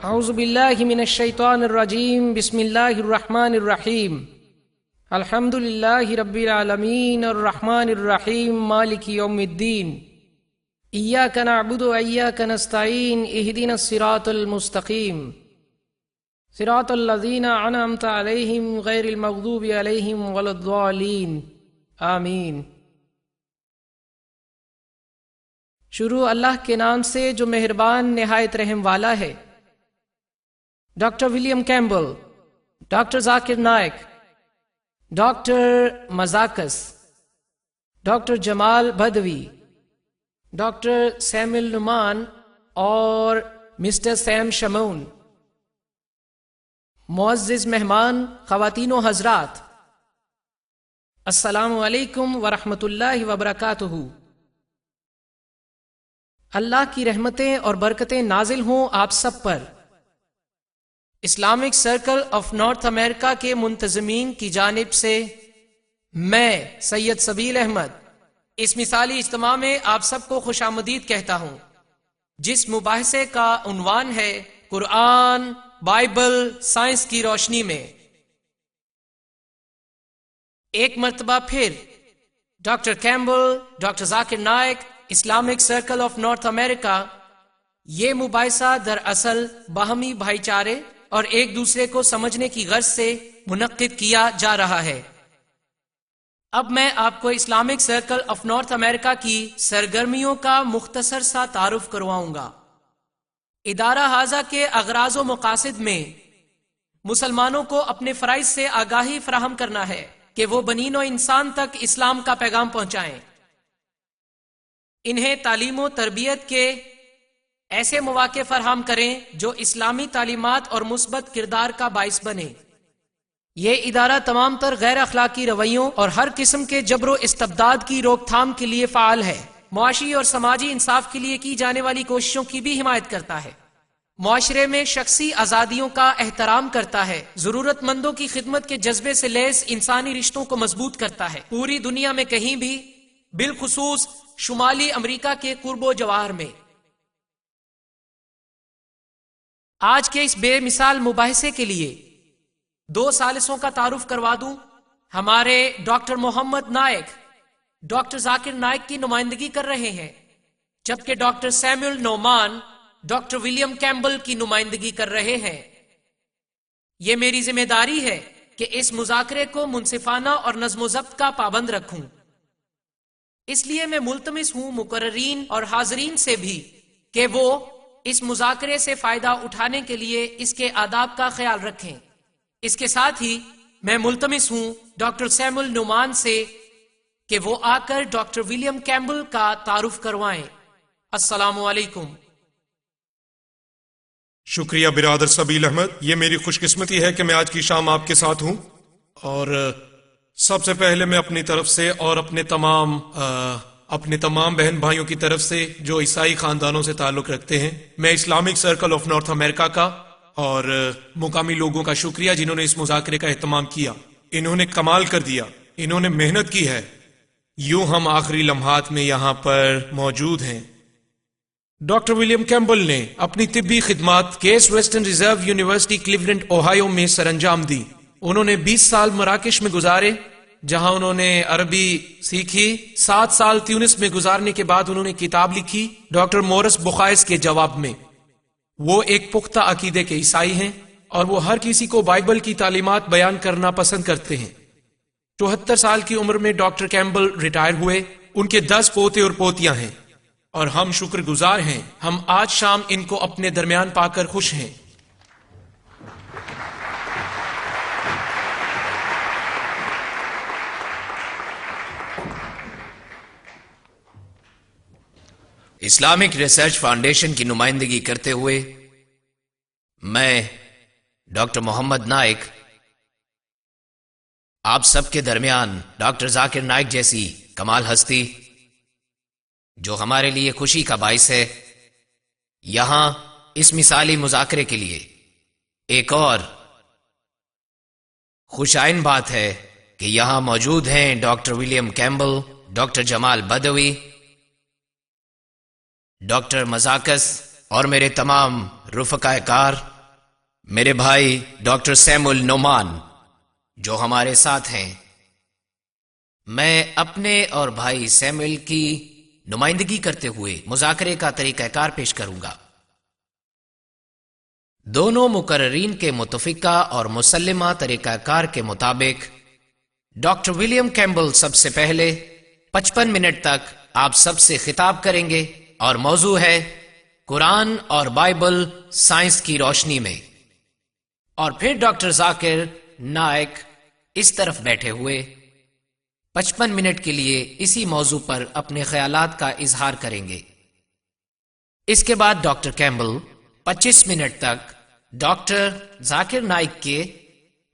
اعوذ باللہ من الشیطان الرجیم بسم اللہ الرحمن الرحیم الحمد للہ رب العالمین الرحمن الرحیم مالک یوم الدین ایاک نعبد و ایاک نستعین اہدنا الصراط المستقیم صراط الذین انعمت علیہم غیر المغضوب علیہم ولا الضالین آمین۔ شروع اللہ کے نام سے جو مہربان نہایت رحم والا ہے۔ Doctor William Campbell, doctor Zakir Naik, doctor مزاکس، doctor جمال بدوی، ڈاکٹر سیمل نعمان اور مسٹر سیم شمون، معزز مہمان، خواتین و حضرات، السلام علیکم ورحمۃ اللہ وبرکاتہ۔ اللہ کی رحمتیں اور برکتیں نازل ہوں آپ سب پر۔ اسلامک سرکل آف نارتھ امریکہ کے منتظمین کی جانب سے میں سید سبیل احمد اس مثالی اجتماع میں آپ سب کو خوش آمدید کہتا ہوں، جس مباحثے کا عنوان ہے قرآن، بائبل، سائنس کی روشنی میں۔ ایک مرتبہ پھر doctor Campbell, doctor Zakir Naik, Islamic circle of North America, یہ مباحثہ دراصل باہمی بھائی چارے اور ایک دوسرے کو سمجھنے کی غرض سے منعقد کیا جا رہا ہے۔ اب میں آپ کو اسلامک سرکل آف نارتھ امریکہ کی سرگرمیوں کا مختصر سا تعارف کرواؤں گا۔ ادارہ ھذا کے اغراض و مقاصد میں مسلمانوں کو اپنے فرائض سے آگاہی فراہم کرنا ہے کہ وہ بنی نوع انسان تک اسلام کا پیغام پہنچائیں، انہیں تعلیم و تربیت کے ایسے مواقع فراہم کریں جو اسلامی تعلیمات اور مثبت کردار کا باعث بنے۔ یہ ادارہ تمام تر غیر اخلاقی رویوں اور ہر قسم کے جبر و استبداد کی روک تھام کے لیے فعال ہے، معاشی اور سماجی انصاف کے لیے کی جانے والی کوششوں کی بھی حمایت کرتا ہے، معاشرے میں شخصی آزادیوں کا احترام کرتا ہے، ضرورت مندوں کی خدمت کے جذبے سے لیس انسانی رشتوں کو مضبوط کرتا ہے، پوری دنیا میں کہیں بھی، بالخصوص شمالی امریکہ کے قرب و جوار میں۔ آج کے اس بے مثال مباحثے کے لیے دو ثالثوں کا تعارف کروا دوں۔ ہمارے ڈاکٹر محمد نائک ڈاکٹر ذاکر نائک کی نمائندگی کر رہے ہیں، جبکہ ڈاکٹر سیمل نعمان ڈاکٹر ولیم کیمبل کی نمائندگی کر رہے ہیں۔ یہ میری ذمہ داری ہے کہ اس مذاکرے کو منصفانہ اور نظم و ضبط کا پابند رکھوں، اس لیے میں ملتمس ہوں مقررین اور حاضرین سے بھی کہ وہ اس مذاکرے سے فائدہ اٹھانے کے لیے اس کے آداب کا خیال رکھیں۔ اس کے ساتھ ہی میں ملتمس ہوں ڈاکٹر سیمل نعمان سے کہ وہ آ کر ڈاکٹر ولیم کیمبل کا تعارف کروائیں۔ السلام علیکم۔ شکریہ برادر سبیل احمد، یہ میری خوش قسمتی ہے کہ میں آج کی شام آپ کے ساتھ ہوں، اور سب سے پہلے میں اپنی طرف سے اور اپنے تمام بہن بھائیوں کی طرف سے جو عیسائی خاندانوں سے تعلق رکھتے ہیں، میں اسلامک سرکل آف نارتھ امریکہ کا اور مقامی لوگوں کا شکریہ جنہوں نے اس مذاکرے کا اہتمام کیا۔ انہوں نے کمال کر دیا، انہوں نے محنت کی ہے، یوں ہم آخری لمحات میں یہاں پر موجود ہیں۔ ڈاکٹر ولیم کیمبل نے اپنی طبی خدمات case western reserve university Cleveland Ohio میں سر انجام دی۔ انہوں نے 20 سال مراکش میں گزارے جہاں انہوں نے عربی سیکھی۔ 7 سال تیونس میں گزارنے کے بعد انہوں نے کتاب لکھی ڈاکٹر مورس بخائس کے جواب میں۔ وہ ایک پختہ عقیدے کے عیسائی ہیں اور وہ ہر کسی کو بائبل کی تعلیمات بیان کرنا پسند کرتے ہیں۔ 74 سال کی عمر میں ڈاکٹر کیمبل ریٹائر ہوئے، ان کے 10 پوتے اور پوتیاں ہیں، اور ہم شکر گزار ہیں، ہم آج شام ان کو اپنے درمیان پا کر خوش ہیں۔ اسلامک ریسرچ فاؤنڈیشن کی نمائندگی کرتے ہوئے میں ڈاکٹر محمد نائک آپ سب کے درمیان ڈاکٹر ذاکر نائک جیسی کمال ہستی جو ہمارے لیے خوشی کا باعث ہے، یہاں اس مثالی مذاکرے کے لیے ایک اور خوشائن بات ہے کہ یہاں موجود ہیں ڈاکٹر ولیم کیمبل، ڈاکٹر جمال بدوی، ڈاکٹر مزاکس اور میرے تمام رفقائے کار میرے بھائی ڈاکٹر سیمول نعمان جو ہمارے ساتھ ہیں، میں اپنے اور بھائی سیمول کی نمائندگی کرتے ہوئے مذاکرے کا طریقہ کار پیش کروں گا۔ دونوں مقررین کے متفقہ اور مسلمہ طریقہ کار کے مطابق ڈاکٹر ولیم کیمبل سب سے پہلے 55 منٹ تک آپ سب سے خطاب کریں گے اور موضوع ہے قرآن اور بائبل سائنس کی روشنی میں، اور پھر ڈاکٹر ذاکر نائک اس طرف بیٹھے ہوئے 55 منٹ کے لیے اسی موضوع پر اپنے خیالات کا اظہار کریں گے۔ اس کے بعد ڈاکٹر کیمبل 25 منٹ تک ڈاکٹر ذاکر نائک کے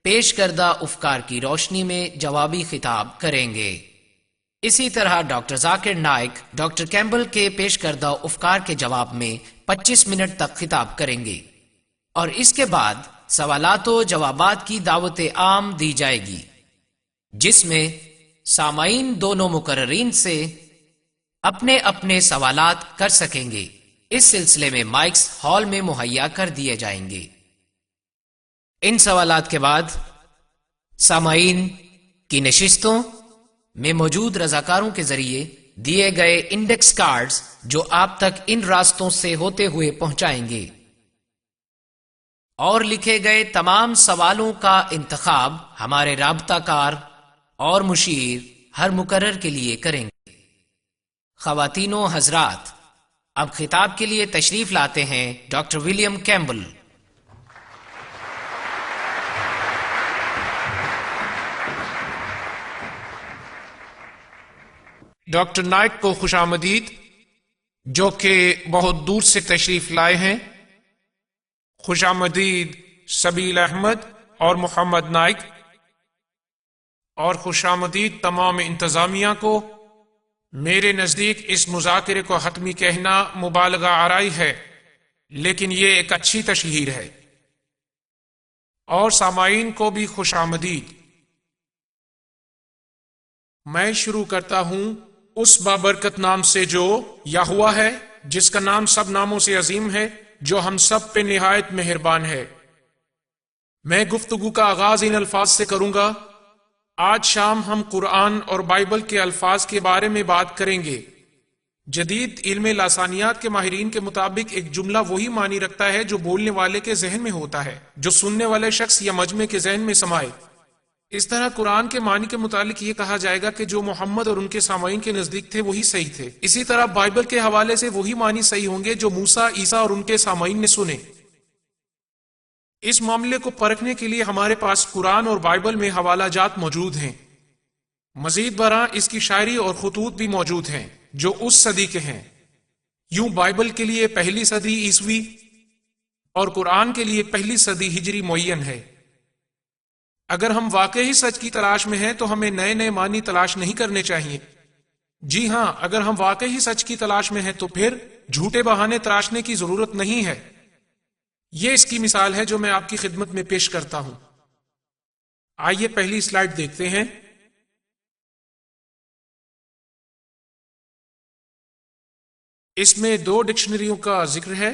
پیش کردہ افکار کی روشنی میں جوابی خطاب کریں گے۔ اسی طرح ڈاکٹر ذاکر نائک ڈاکٹر کیمبل کے پیش کردہ افکار کے جواب میں 25 منٹ تک خطاب کریں گے، اور اس کے بعد سوالات و جوابات کی دعوت عام دی جائے گی، جس میں سامعین دونوں مقررین سے اپنے اپنے سوالات کر سکیں گے۔ اس سلسلے میں مائکس ہال میں مہیا کر دیے جائیں گے۔ ان سوالات کے بعد سامعین کی نشستوں میں موجود رضاکاروں کے ذریعے دیے گئے انڈیکس کارڈز جو آپ تک ان راستوں سے ہوتے ہوئے پہنچائیں گے، اور لکھے گئے تمام سوالوں کا انتخاب ہمارے رابطہ کار اور مشیر ہر مقرر کے لیے کریں گے۔ خواتین و حضرات، اب خطاب کے لیے تشریف لاتے ہیں doctor William Campbell. Doctor Naik کو خوش آمدید، جو کہ بہت دور سے تشریف لائے ہیں۔ خوش آمدید سبیل احمد اور محمد نائک، اور خوش آمدید تمام انتظامیہ کو۔ میرے نزدیک اس مذاکرے کو حتمی کہنا مبالغہ آرائی ہے، لیکن یہ ایک اچھی تشہیر ہے۔ اور سامعین کو بھی خوش آمدید۔ میں شروع کرتا ہوں اس بابرکت نام سے جو یہوہ ہے، جس کا نام سب ناموں سے عظیم ہے، جو ہم سب پہ نہایت مہربان ہے۔ میں گفتگو کا آغاز ان الفاظ سے کروں گا: آج شام ہم قرآن اور بائبل کے الفاظ کے بارے میں بات کریں گے۔ جدید علم لسانیات کے ماہرین کے مطابق ایک جملہ وہی معنی رکھتا ہے جو بولنے والے کے ذہن میں ہوتا ہے، جو سننے والے شخص یا مجمع کے ذہن میں سمائے۔ اس طرح قرآن کے معنی کے متعلق یہ کہا جائے گا کہ جو محمد اور ان کے سامعین کے نزدیک تھے وہی صحیح تھے۔ اسی طرح بائبل کے حوالے سے وہی معنی صحیح ہوں گے جو موسیٰ، عیسیٰ اور ان کے سامعین نے سنے۔ اس معاملے کو پرکھنے کے لیے ہمارے پاس قرآن اور بائبل میں حوالہ جات موجود ہیں۔ مزید برآں اس کی شاعری اور خطوط بھی موجود ہیں جو اس صدی کے ہیں۔ یوں بائبل کے لیے پہلی صدی عیسوی اور قرآن کے لیے پہلی صدی ہجری معین ہے۔ اگر ہم واقعی سچ کی تلاش میں ہیں تو ہمیں نئے نئے معنی تلاش نہیں کرنے چاہیے۔ جی ہاں، اگر ہم واقعی سچ کی تلاش میں ہیں تو پھر جھوٹے بہانے تراشنے کی ضرورت نہیں ہے۔ یہ اس کی مثال ہے جو میں آپ کی خدمت میں پیش کرتا ہوں۔ آئیے پہلی سلائیڈ دیکھتے ہیں۔ اس میں 2 ڈکشنریوں کا ذکر ہے،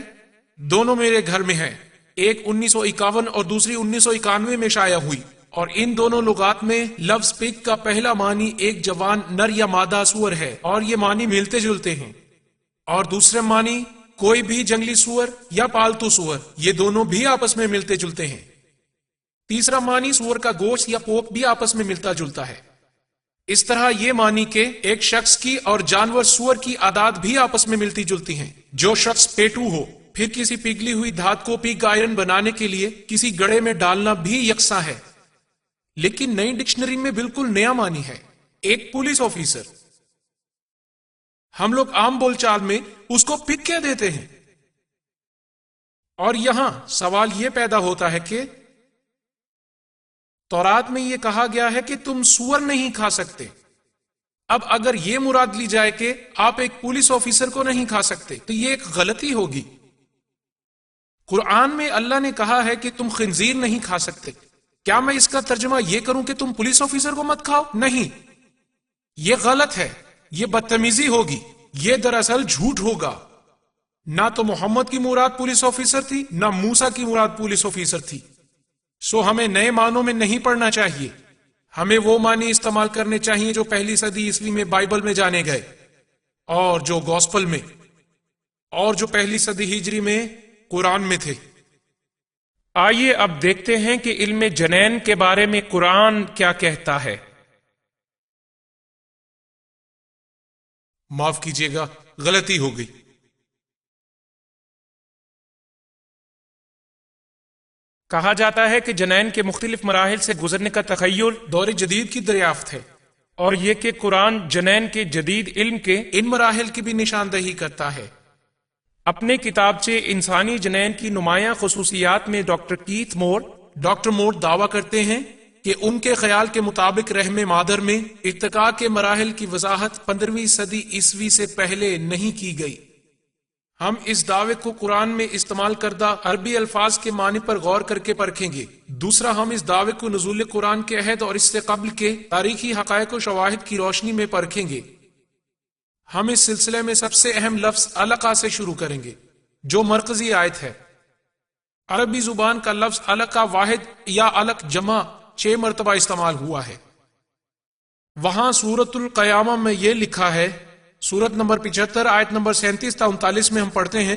دونوں میرے گھر میں ہیں۔ ایک 1951 اور دوسری 1991 میں شائع ہوئی، اور ان دونوں لغات میں لفظ پگ کا پہلا معنی ایک جوان نر یا مادہ سور ہے، اور یہ معنی ملتے جلتے ہیں۔ اور دوسرے معنی کوئی بھی جنگلی سور یا پالتو سور، یہ دونوں بھی آپس میں ملتے جلتے ہیں۔ تیسرا معنی سور کا گوشت یا پوک بھی آپس میں ملتا جلتا ہے۔ اس طرح یہ معنی کہ ایک شخص کی اور جانور سور کی عادات بھی آپس میں ملتی جلتی ہیں۔ جو شخص پیٹو ہو، پھر کسی پگھلی ہوئی دھات کو پگ آئرن بنانے کے لیے کسی گڑھے میں ڈالنا بھی یکساں ہے۔ لیکن نئی ڈکشنری میں بالکل نیا معنی ہے، ایک پولیس آفیسر۔ ہم لوگ عام بول چال میں اس کو پگ کہہ دیتے ہیں۔ اور یہاں سوال یہ پیدا ہوتا ہے کہ تورات میں یہ کہا گیا ہے کہ تم سور نہیں کھا سکتے۔ اب اگر یہ مراد لی جائے کہ آپ ایک پولیس آفیسر کو نہیں کھا سکتے تو یہ ایک غلطی ہوگی۔ قرآن میں اللہ نے کہا ہے کہ تم خنزیر نہیں کھا سکتے۔ کیا میں اس کا ترجمہ یہ کروں کہ تم پولیس آفیسر کو مت کھاؤ؟ نہیں، یہ غلط ہے، یہ بدتمیزی ہوگی، یہ دراصل جھوٹ ہوگا۔ نہ تو محمد کی مراد پولیس آفیسر تھی، نہ موسیٰ کی مراد پولیس آفیسر تھی۔ سو ہمیں نئے معنوں میں نہیں پڑھنا چاہیے، ہمیں وہ معنی استعمال کرنے چاہیے جو پہلی صدی عیسوی میں بائبل میں جانے گئے، اور جو گوسپل میں، اور جو پہلی صدی ہجری میں قرآن میں تھے۔ آئیے اب دیکھتے ہیں کہ علم جنین کے بارے میں قرآن کیا کہتا ہے۔ معاف کیجیے گا، غلطی ہو گئی۔ کہا جاتا ہے کہ جنین کے مختلف مراحل سے گزرنے کا تخیل دور جدید کی دریافت ہے، اور یہ کہ قرآن جنین کے جدید علم کے ان مراحل کی بھی نشاندہی کرتا ہے۔ اپنے کتابچے انسانی جنین کی نمایاں خصوصیات میں ڈاکٹر مور دعویٰ کرتے ہیں کہ ان کے خیال کے مطابق رحم مادر میں ارتقاء کے مراحل کی وضاحت 15ویں صدی عیسوی سے پہلے نہیں کی گئی۔ ہم اس دعوے کو قرآن میں استعمال کردہ عربی الفاظ کے معنی پر غور کر کے پرکھیں گے۔ دوسرا، ہم اس دعوے کو نزول قرآن کے عہد اور اس سے قبل کے تاریخی حقائق و شواہد کی روشنی میں پرکھیں گے۔ ہم اس سلسلے میں سب سے اہم لفظ علقہ سے شروع کریں گے، جو مرکزی آیت ہے۔ عربی زبان کا لفظ علقہ واحد یا علق جمع 6 مرتبہ استعمال ہوا ہے۔ وہاں سورۃ القیامہ میں یہ لکھا ہے، سورت نمبر 75 آیت نمبر 37 تا 39 میں ہم پڑھتے ہیں،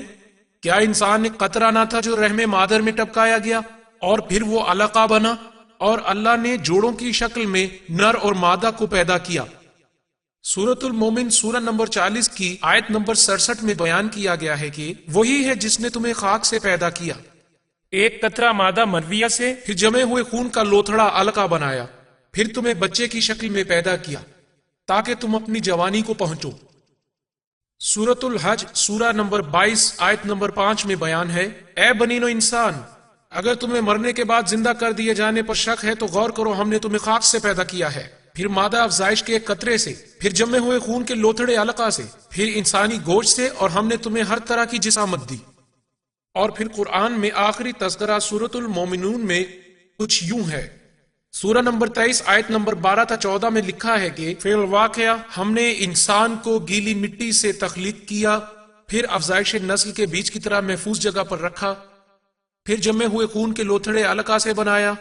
کیا انسان ایک قطرہ نہ تھا جو رحم مادر میں ٹپکایا گیا اور پھر وہ علقہ بنا، اور اللہ نے جوڑوں کی شکل میں نر اور مادہ کو پیدا کیا۔ سورۃ المومن سورہ نمبر 40 کی آیت نمبر 67 میں بیان کیا گیا ہے کہ وہی ہے جس نے تمہیں خاک سے پیدا کیا، ایک قطرہ مادہ منویہ سے، پھر جمے ہوئے خون کا لوتھڑا علقہ بنایا، پھر تمہیں بچے کی شکل میں پیدا کیا تاکہ تم اپنی جوانی کو پہنچو۔ سورۃ الحج سورہ نمبر 22 آیت نمبر 5 میں بیان ہے، اے بنی نو انسان، اگر تمہیں مرنے کے بعد زندہ کر دیے جانے پر شک ہے تو غور کرو، ہم نے تمہیں خاک سے پیدا کیا ہے، پھر مادہ افزائش کے ایک قطرے سے، پھر جمے ہوئے خون کے لوتھڑے علقہ سے، پھر انسانی گوشت سے، اور ہم نے تمہیں ہر طرح کی جسامت دی۔ اور پھر قرآن میں آخری تذکرہ سورۃ المومنون میں کچھ یوں ہے، سورہ نمبر 23 آیت نمبر 12 تا 14 میں لکھا ہے کہ فی الواقعہ ہم نے انسان کو گیلی مٹی سے تخلیق کیا، پھر افزائش نسل کے بیج کی طرح محفوظ جگہ پر رکھا، پھر جمے ہوئے خون کے لوتھڑے علقہ سے بنایا،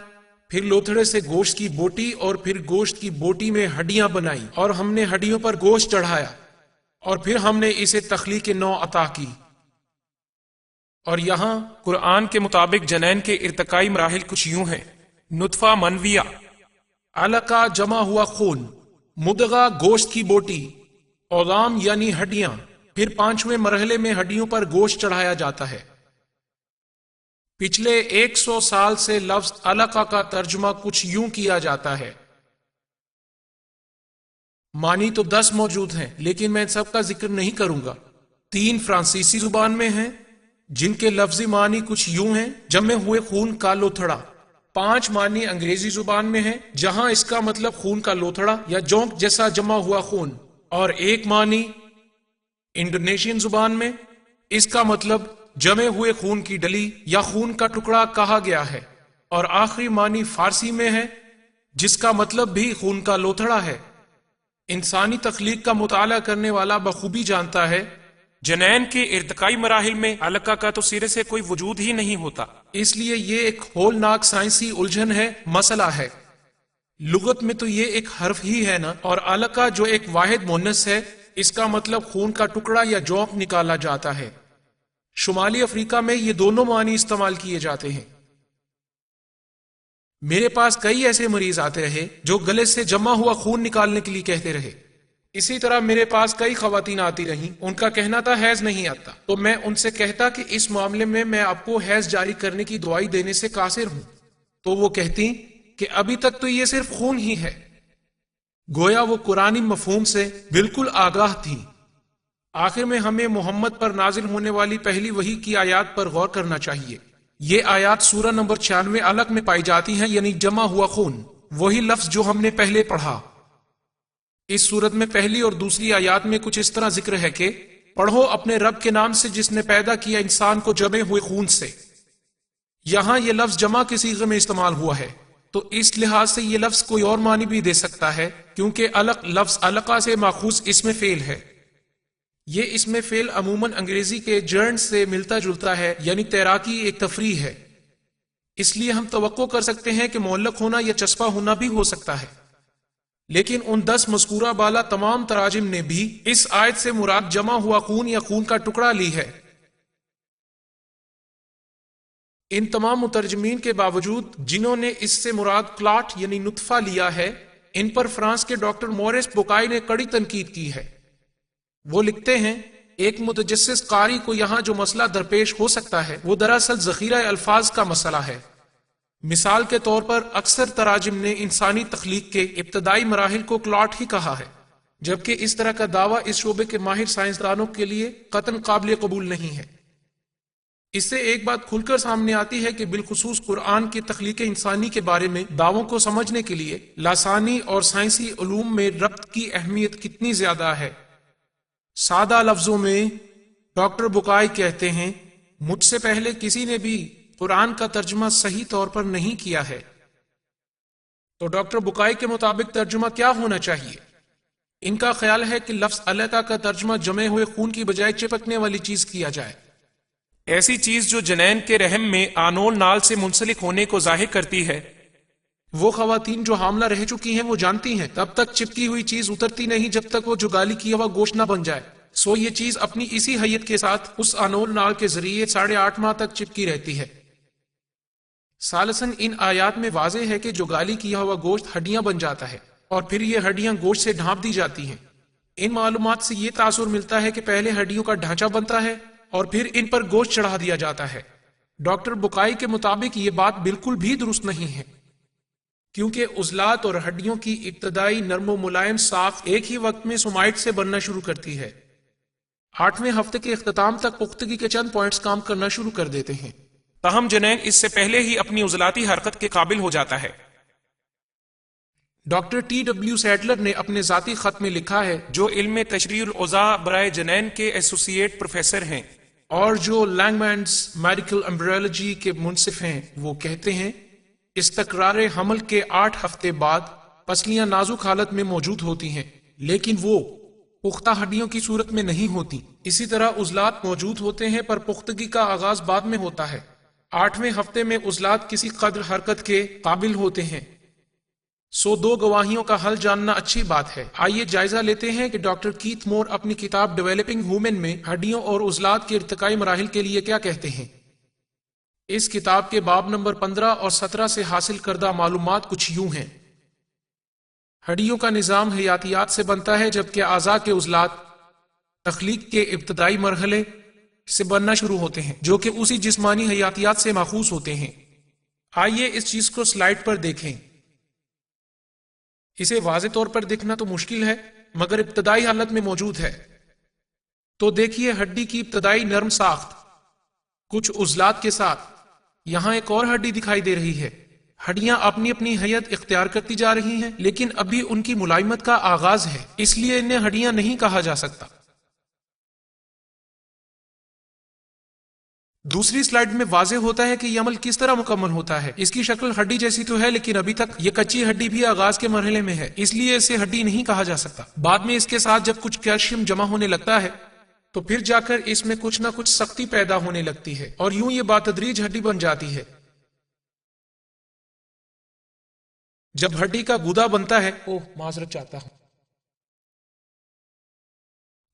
پھر لوتھڑے سے گوشت کی بوٹی، اور پھر گوشت کی بوٹی میں ہڈیاں بنائی، اور ہم نے ہڈیوں پر گوشت چڑھایا، اور پھر ہم نے اسے تخلیق نو عطا کی۔ اور یہاں قرآن کے مطابق جنین کے ارتقائی مراحل کچھ یوں ہیں، نطفہ منویہ، علقہ جمع ہوا خون، مدغہ گوشت کی بوٹی، عظام یعنی ہڈیاں، پھر 5ویں مرحلے میں ہڈیوں پر گوشت چڑھایا جاتا ہے۔ پچھلے 100 سال سے لفظ علقہ کا ترجمہ کچھ یوں کیا جاتا ہے، معنی تو 10 موجود ہیں لیکن میں ان سب کا ذکر نہیں کروں گا۔ 3 فرانسیسی زبان میں ہیں جن کے لفظی معنی کچھ یوں ہیں، جمے ہوئے خون کا لوتھڑا۔ 5 معنی انگریزی زبان میں ہیں جہاں اس کا مطلب خون کا لوتھڑا یا جونک جیسا جمع ہوا خون، اور 1 معنی انڈونیشین زبان میں، اس کا مطلب جمے ہوئے خون کی ڈلی یا خون کا ٹکڑا کہا گیا ہے، اور آخری معنی فارسی میں ہے جس کا مطلب بھی خون کا لوتھڑا ہے۔ انسانی تخلیق کا مطالعہ کرنے والا بخوبی جانتا ہے جنین کے ارتقائی مراحل میں علقہ کا تو سرے سے کوئی وجود ہی نہیں ہوتا، اس لیے یہ ایک ہولناک سائنسی الجھن ہے، مسئلہ ہے۔ لغت میں تو یہ ایک حرف ہی ہے نا، اور علقہ جو ایک واحد مؤنث ہے، اس کا مطلب خون کا ٹکڑا یا جونک نکالا جاتا ہے۔ شمالی افریقہ میں یہ دونوں معنی استعمال کیے جاتے ہیں۔ میرے پاس کئی ایسے مریض آتے رہے جو گلے سے جمع ہوا خون نکالنے کے لیے کہتے رہے۔ اسی طرح میرے پاس کئی خواتین آتی رہیں، ان کا کہنا تھا حیض نہیں آتا، تو میں ان سے کہتا کہ اس معاملے میں آپ کو حیض جاری کرنے کی دوائی دینے سے قاصر ہوں، تو وہ کہتی کہ ابھی تک تو یہ صرف خون ہی ہے۔ گویا وہ قرآنی مفہوم سے بالکل آگاہ تھیں۔ آخر میں ہمیں محمد پر نازل ہونے والی پہلی وحی کی آیات پر غور کرنا چاہیے۔ یہ آیات سورہ نمبر 96 علق میں پائی جاتی ہیں، یعنی جمع ہوا خون، وہی لفظ جو ہم نے پہلے پڑھا۔ اس صورت میں پہلی اور دوسری آیات میں کچھ اس طرح ذکر ہے کہ پڑھو اپنے رب کے نام سے جس نے پیدا کیا انسان کو جمے ہوئے خون سے۔ یہاں یہ لفظ جمع کے صیغے میں استعمال ہوا ہے، تو اس لحاظ سے یہ لفظ کوئی اور معنی بھی دے سکتا ہے، کیونکہ علق لفظ علقہ سے ماخوذ اسم فعل ہے۔ یہ اس میں فعل عموماً انگریزی کے جرن سے ملتا جلتا ہے، یعنی تیراکی ایک تفریح ہے، اس لیے ہم توقع کر سکتے ہیں کہ معلق ہونا یا چسپاں ہونا بھی ہو سکتا ہے۔ لیکن ان 10 مذکورہ بالا تمام تراجم نے بھی اس آیت سے مراد جمع ہوا خون یا خون کا ٹکڑا لی ہے۔ ان تمام مترجمین کے باوجود جنہوں نے اس سے مراد کلاٹ یعنی نطفہ لیا ہے، ان پر فرانس کے ڈاکٹر مورس بوکائی نے کڑی تنقید کی ہے۔ وہ لکھتے ہیں، ایک متجسس قاری کو یہاں جو مسئلہ درپیش ہو سکتا ہے وہ دراصل ذخیرہ الفاظ کا مسئلہ ہے۔ مثال کے طور پر اکثر تراجم نے انسانی تخلیق کے ابتدائی مراحل کو کلاٹ ہی کہا ہے، جبکہ اس طرح کا دعویٰ اس شعبے کے ماہر سائنسدانوں کے لیے قطعاً قابل قبول نہیں ہے۔ اس سے ایک بات کھل کر سامنے آتی ہے کہ بالخصوص قرآن کی تخلیق انسانی کے بارے میں دعووں کو سمجھنے کے لیے لسانی اور سائنسی علوم میں ربط کی اہمیت کتنی زیادہ ہے۔ سادہ لفظوں میں ڈاکٹر بوکائی کہتے ہیں، مجھ سے پہلے کسی نے بھی قرآن کا ترجمہ صحیح طور پر نہیں کیا ہے۔ تو ڈاکٹر بوکائی کے مطابق ترجمہ کیا ہونا چاہیے؟ ان کا خیال ہے کہ لفظ علقہ کا ترجمہ جمے ہوئے خون کی بجائے چپکنے والی چیز کیا جائے، ایسی چیز جو جنین کے رحم میں آنول نال سے منسلک ہونے کو ظاہر کرتی ہے۔ وہ خواتین جو حاملہ رہ چکی ہیں وہ جانتی ہیں تب تک چپکی ہوئی چیز اترتی نہیں جب تک وہ جگالی کیا ہوا گوشت نہ بن جائے، سو یہ چیز اپنی اسی حیت کے ساتھ اس آنول نال کے ذریعے 8.5 ماہ تک چپکی رہتی ہے۔ ثالثاً ان آیات میں واضح ہے کہ جگالی کیا ہوا گوشت ہڈیاں بن جاتا ہے اور پھر یہ ہڈیاں گوشت سے ڈھانپ دی جاتی ہیں۔ ان معلومات سے یہ تاثر ملتا ہے کہ پہلے ہڈیوں کا ڈھانچہ بنتا ہے اور پھر ان پر گوشت چڑھا دیا جاتا ہے۔ ڈاکٹر بوکائی کے مطابق یہ بات بالکل بھی درست نہیں ہے، کیونکہ عضلات اور ہڈیوں کی ابتدائی نرم و ملائم ساخت ایک ہی وقت میں سومائٹ سے بننا شروع کرتی ہے۔ 8ویں ہفتے کے اختتام تک پختگی کے چند پوائنٹس کام کرنا شروع کر دیتے ہیں، تاہم جنین اس سے پہلے ہی اپنی عضلاتی حرکت کے قابل ہو جاتا ہے۔ ڈاکٹر ٹی ڈبلیو سیڈلر نے اپنے ذاتی خط میں لکھا ہے، جو علم تشریح الاعضاء برائے جنین کے ایسوسییٹ پروفیسر ہیں اور جو لینگمینز میڈیکل ایمبریولوجی کے منصف ہیں، وہ کہتے ہیں استقرار حمل کے 8 ہفتے بعد پسلیاں نازک حالت میں موجود ہوتی ہیں، لیکن وہ پختہ ہڈیوں کی صورت میں نہیں ہوتی۔ اسی طرح عضلات موجود ہوتے ہیں پر پختگی کا آغاز بعد میں ہوتا ہے۔ 8ویں ہفتے میں عضلات کسی قدر حرکت کے قابل ہوتے ہیں۔ سو 2 گواہیوں کا حل جاننا اچھی بات ہے۔ آئیے جائزہ لیتے ہیں کہ ڈاکٹر کیتھ مور اپنی کتاب ڈیولپنگ ہومن میں ہڈیوں اور عضلات کے ارتقائی مراحل کے لیے کیا کہتے ہیں۔ اس کتاب کے باب نمبر 15 اور 17 سے حاصل کردہ معلومات کچھ یوں ہیں۔ ہڈیوں کا نظام حیاتیات سے بنتا ہے، جبکہ اعضاء کے عضلات تخلیق کے ابتدائی مرحلے سے بننا شروع ہوتے ہیں، جو کہ اسی جسمانی حیاتیات سے ماخوذ ہوتے ہیں۔ آئیے اس چیز کو سلائیڈ پر دیکھیں۔ اسے واضح طور پر دیکھنا تو مشکل ہے، مگر ابتدائی حالت میں موجود ہے۔ تو دیکھیے ہڈی کی ابتدائی نرم ساخت کچھ عضلات کے ساتھ۔ یہاں ایک اور ہڈی دکھائی دے رہی ہے۔ ہڈیاں اپنی اپنی حیت اختیار کرتی جا رہی ہیں، لیکن ابھی ان کی ملائمت کا آغاز ہے، اس لیے انہیں ہڈیاں نہیں کہا جا سکتا۔ دوسری سلائیڈ میں واضح ہوتا ہے کہ یہ عمل کس طرح مکمل ہوتا ہے۔ اس کی شکل ہڈی جیسی تو ہے، لیکن ابھی تک یہ کچی ہڈی بھی آغاز کے مرحلے میں ہے، اس لیے اسے ہڈی نہیں کہا جا سکتا۔ بعد میں اس کے ساتھ جب کچھ کیلشیم جمع ہونے لگتا ہے تو پھر جا کر اس میں کچھ نہ کچھ سختی پیدا ہونے لگتی ہے اور یوں یہ بتدریج ہڈی بن جاتی ہے۔ جب ہڈی کا گودا بنتا ہے، معذرت چاہتا ہوں،